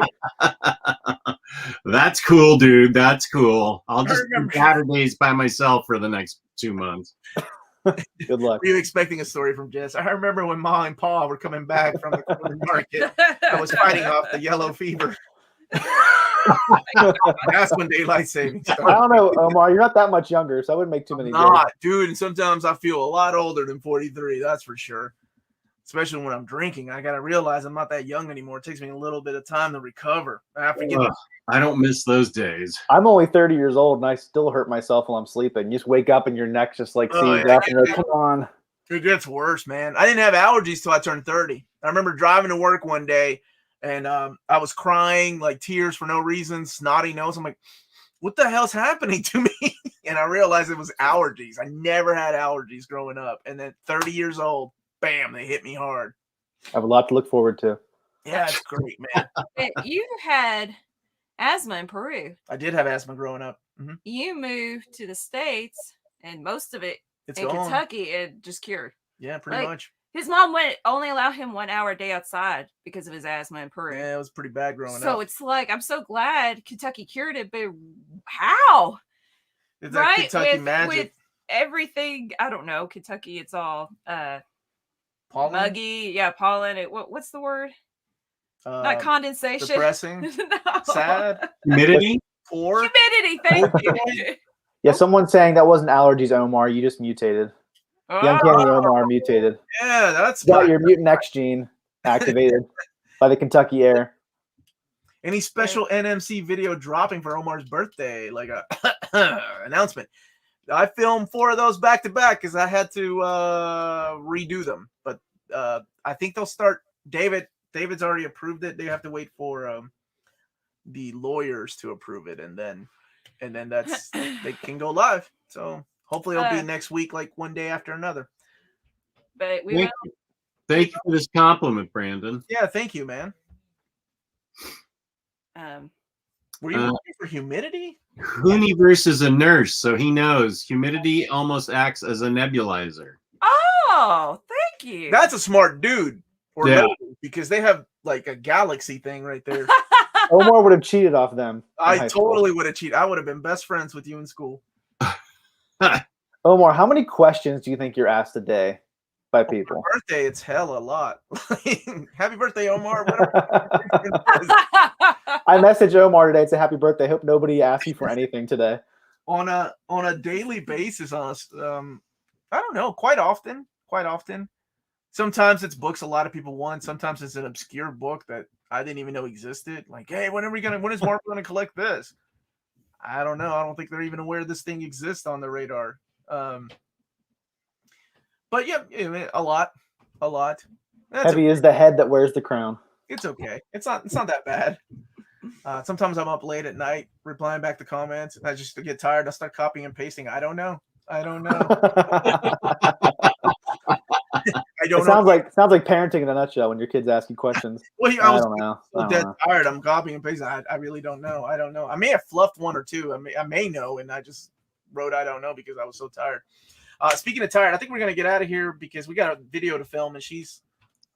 S1: That's cool, dude. That's cool. I'll
S2: I
S1: just do
S2: remember-
S1: Saturdays by myself for the next 2 months.
S6: Good luck.
S2: Were you expecting a story from Jess? I remember when Ma and Pa were coming back from the corner market. I was fighting off the yellow fever. That's when daylight savings
S6: I
S2: started.
S6: don't know, Omar. You're not that much younger, so I wouldn't make too many jokes.
S2: Not, dude. And sometimes I feel a lot older than 43. That's for sure. Especially when I'm drinking. I gotta realize I'm not that young anymore. It takes me a little bit of time to recover. I forget.
S1: Ugh, I don't miss those days.
S6: I'm only 30 years old, and I still hurt myself while I'm sleeping. You just wake up and your neck just like
S2: Oh,
S6: seizes
S2: yeah.
S6: up, and you're like, come on.
S2: It gets worse, man. I didn't have allergies till I turned 30. I remember driving to work one day, and I was crying, like tears for no reason, snotty nose. I'm like, what the hell's happening to me? And I realized it was allergies. I never had allergies growing up. And then 30 years old, bam, they hit me hard.
S6: I have a lot to look forward to.
S2: Yeah, it's great, man.
S4: You had asthma in Peru.
S2: I did have asthma growing up.
S4: You moved to the States, and most of it
S2: It's
S4: in
S2: gone.
S4: Kentucky, it just cured.
S2: Yeah, pretty
S4: Like,
S2: much.
S4: His mom only allowed him 1 hour a day outside because of his asthma in Peru.
S2: Yeah, it was pretty bad growing
S4: So
S2: up.
S4: it's like, I'm so glad Kentucky cured it, but how?
S2: It's that Kentucky
S4: with
S2: magic.
S4: everything, I don't know. Kentucky, it's all
S2: Pollen?
S4: muggy. Yeah, pollen. What's the word? Not condensation.
S2: Depressing.
S4: No.
S2: Sad.
S1: Humidity?
S2: Poor.
S4: Humidity. Thank you.
S6: Yeah, someone's saying that wasn't allergies, Omar. You just mutated. The uncanny Omar mutated.
S2: Yeah, that's
S6: You got
S2: not
S6: your mutant X gene activated by the Kentucky air.
S2: any special NMC video dropping for Omar's birthday, like a announcement. I filmed 4 of those back to back because I had to redo them. But I think they'll start. David's already approved it. They have to wait for the lawyers to approve it, and then that's they can go live. So hopefully it'll be next week, like one day after another.
S4: But we
S1: Thank you for this compliment, Brandon.
S2: Yeah, thank you, man. Were you looking for humidity?
S1: Hooniverse is a nurse, so he knows humidity almost acts as a nebulizer.
S4: Oh, thank you.
S2: That's a smart dude. Or
S1: Yeah.
S2: no, because they have like a galaxy thing right there.
S6: Omar would have cheated off them. in
S2: I
S6: high school.
S2: totally would have cheated. I would have been best friends with you in school.
S6: Omar, how many questions do you think you're asked a day by people?
S2: Birthday, it's hell a lot. Happy birthday, Omar.
S6: I messaged Omar today and said happy birthday. Hope nobody asked you for anything today.
S2: on a daily basis, I don't know, quite often. Sometimes it's books a lot of people want. Sometimes it's an obscure book that I didn't even know existed. Like, hey, when is Marvel gonna collect this? I don't know. I don't think they're even aware this thing exists on the radar. But yeah, a lot. That's
S6: Heavy is the head that wears the crown.
S2: It's okay. It's not that bad. Sometimes I'm up late at night replying back to comments, and I just get tired. I start copying and pasting. I don't know. I don't
S6: It sounds like parenting in a nutshell when your kids ask you questions.
S2: Well,
S6: I don't know.
S2: so dead tired. I'm copying and pasting. I really don't know. I don't know. I may have fluffed one or two. I may know, and I just wrote I don't know because I was so tired. Speaking of tired, I think we're gonna get out of here because we got a video to film, and she's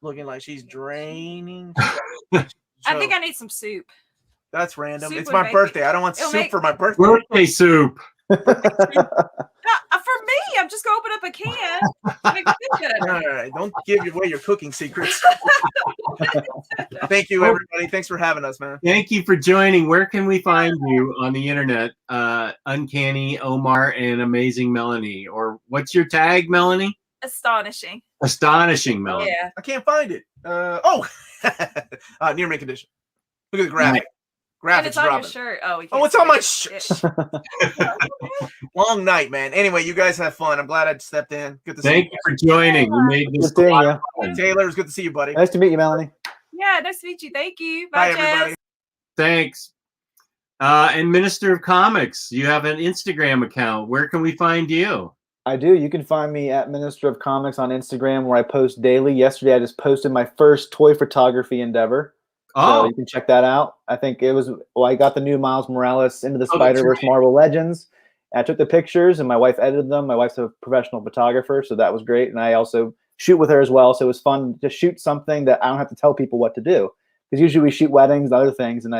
S2: looking like she's draining.
S4: I think I need some soup.
S2: That's random.
S4: Soup
S2: It's
S4: would
S2: my
S4: make
S2: birthday. I don't want soup for my birthday.
S1: Birthday soup.
S4: For me, I'm just gonna open up a can. Make it good.
S2: All right, don't give away your cooking secrets. Thank you, everybody. Thanks for having us, man.
S1: Thank you for joining. Where can we find you on the internet? Uncanny Omar and Amazing Melanie. Or what's your tag, Melanie?
S4: Astonishing.
S1: Astonishing Melanie.
S4: Yeah.
S2: I can't find it. Near mint condition. Look at the graphic.
S4: And
S2: Graphics
S4: it's on your
S2: dropping.
S4: shirt. Oh, we
S2: Oh,
S4: can't
S2: it's on my
S4: see it.
S2: shirt. Long night, man. Anyway, you guys have fun. I'm glad I stepped in. Good to see
S1: Thank you for joining. We made this
S6: Good seeing
S1: a lot
S6: you.
S1: of fun.
S2: you. Taylor, it's good to see you, buddy.
S6: Nice to meet you, Melanie.
S4: Yeah, nice to meet you. Thank you.
S2: Bye,
S4: Bye,
S2: everybody.
S4: Jess.
S1: Thanks. And Minister of Comics, you have an Instagram account. Where can we find you?
S6: I do. You can find me at Minister of Comics on Instagram, where I post daily. Yesterday, I just posted my first toy photography endeavor.
S1: Oh,
S6: you can check that out. I think it was, well, I got the new Miles Morales Into the
S1: Oh, that's
S6: Spider-Verse
S1: right.
S6: Marvel Legends. I took the pictures and my wife edited them. My wife's a professional photographer, so that was great. And I also shoot with her as well. So it was fun to shoot something that I don't have to tell people what to do. Because usually we shoot weddings and other things, and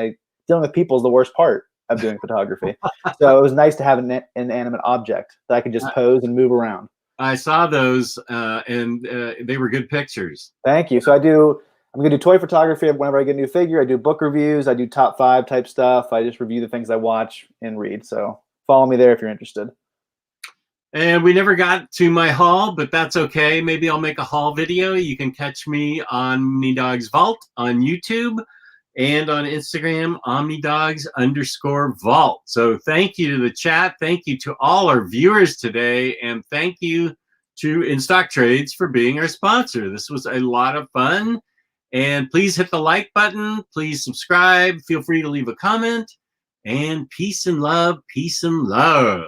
S6: dealing with people is the worst part of doing photography. So it was nice to have an inanimate object that I could just pose and move around.
S1: I saw those, and they were good pictures.
S6: Thank you. So I'm going to do toy photography whenever I get a new figure. I do book reviews. I do top 5 type stuff. I just review the things I watch and read. So follow me there if you're interested.
S1: And we never got to my haul, but that's okay. Maybe I'll make a haul video. You can catch me on Omnidog's Vault on YouTube and on Instagram, Omnidogs_Vault. So thank you to the chat. Thank you to all our viewers today. And thank you to In Stock Trades for being our sponsor. This was a lot of fun. And please hit the like button. Please subscribe. Feel free to leave a comment. And peace and love. Peace and love.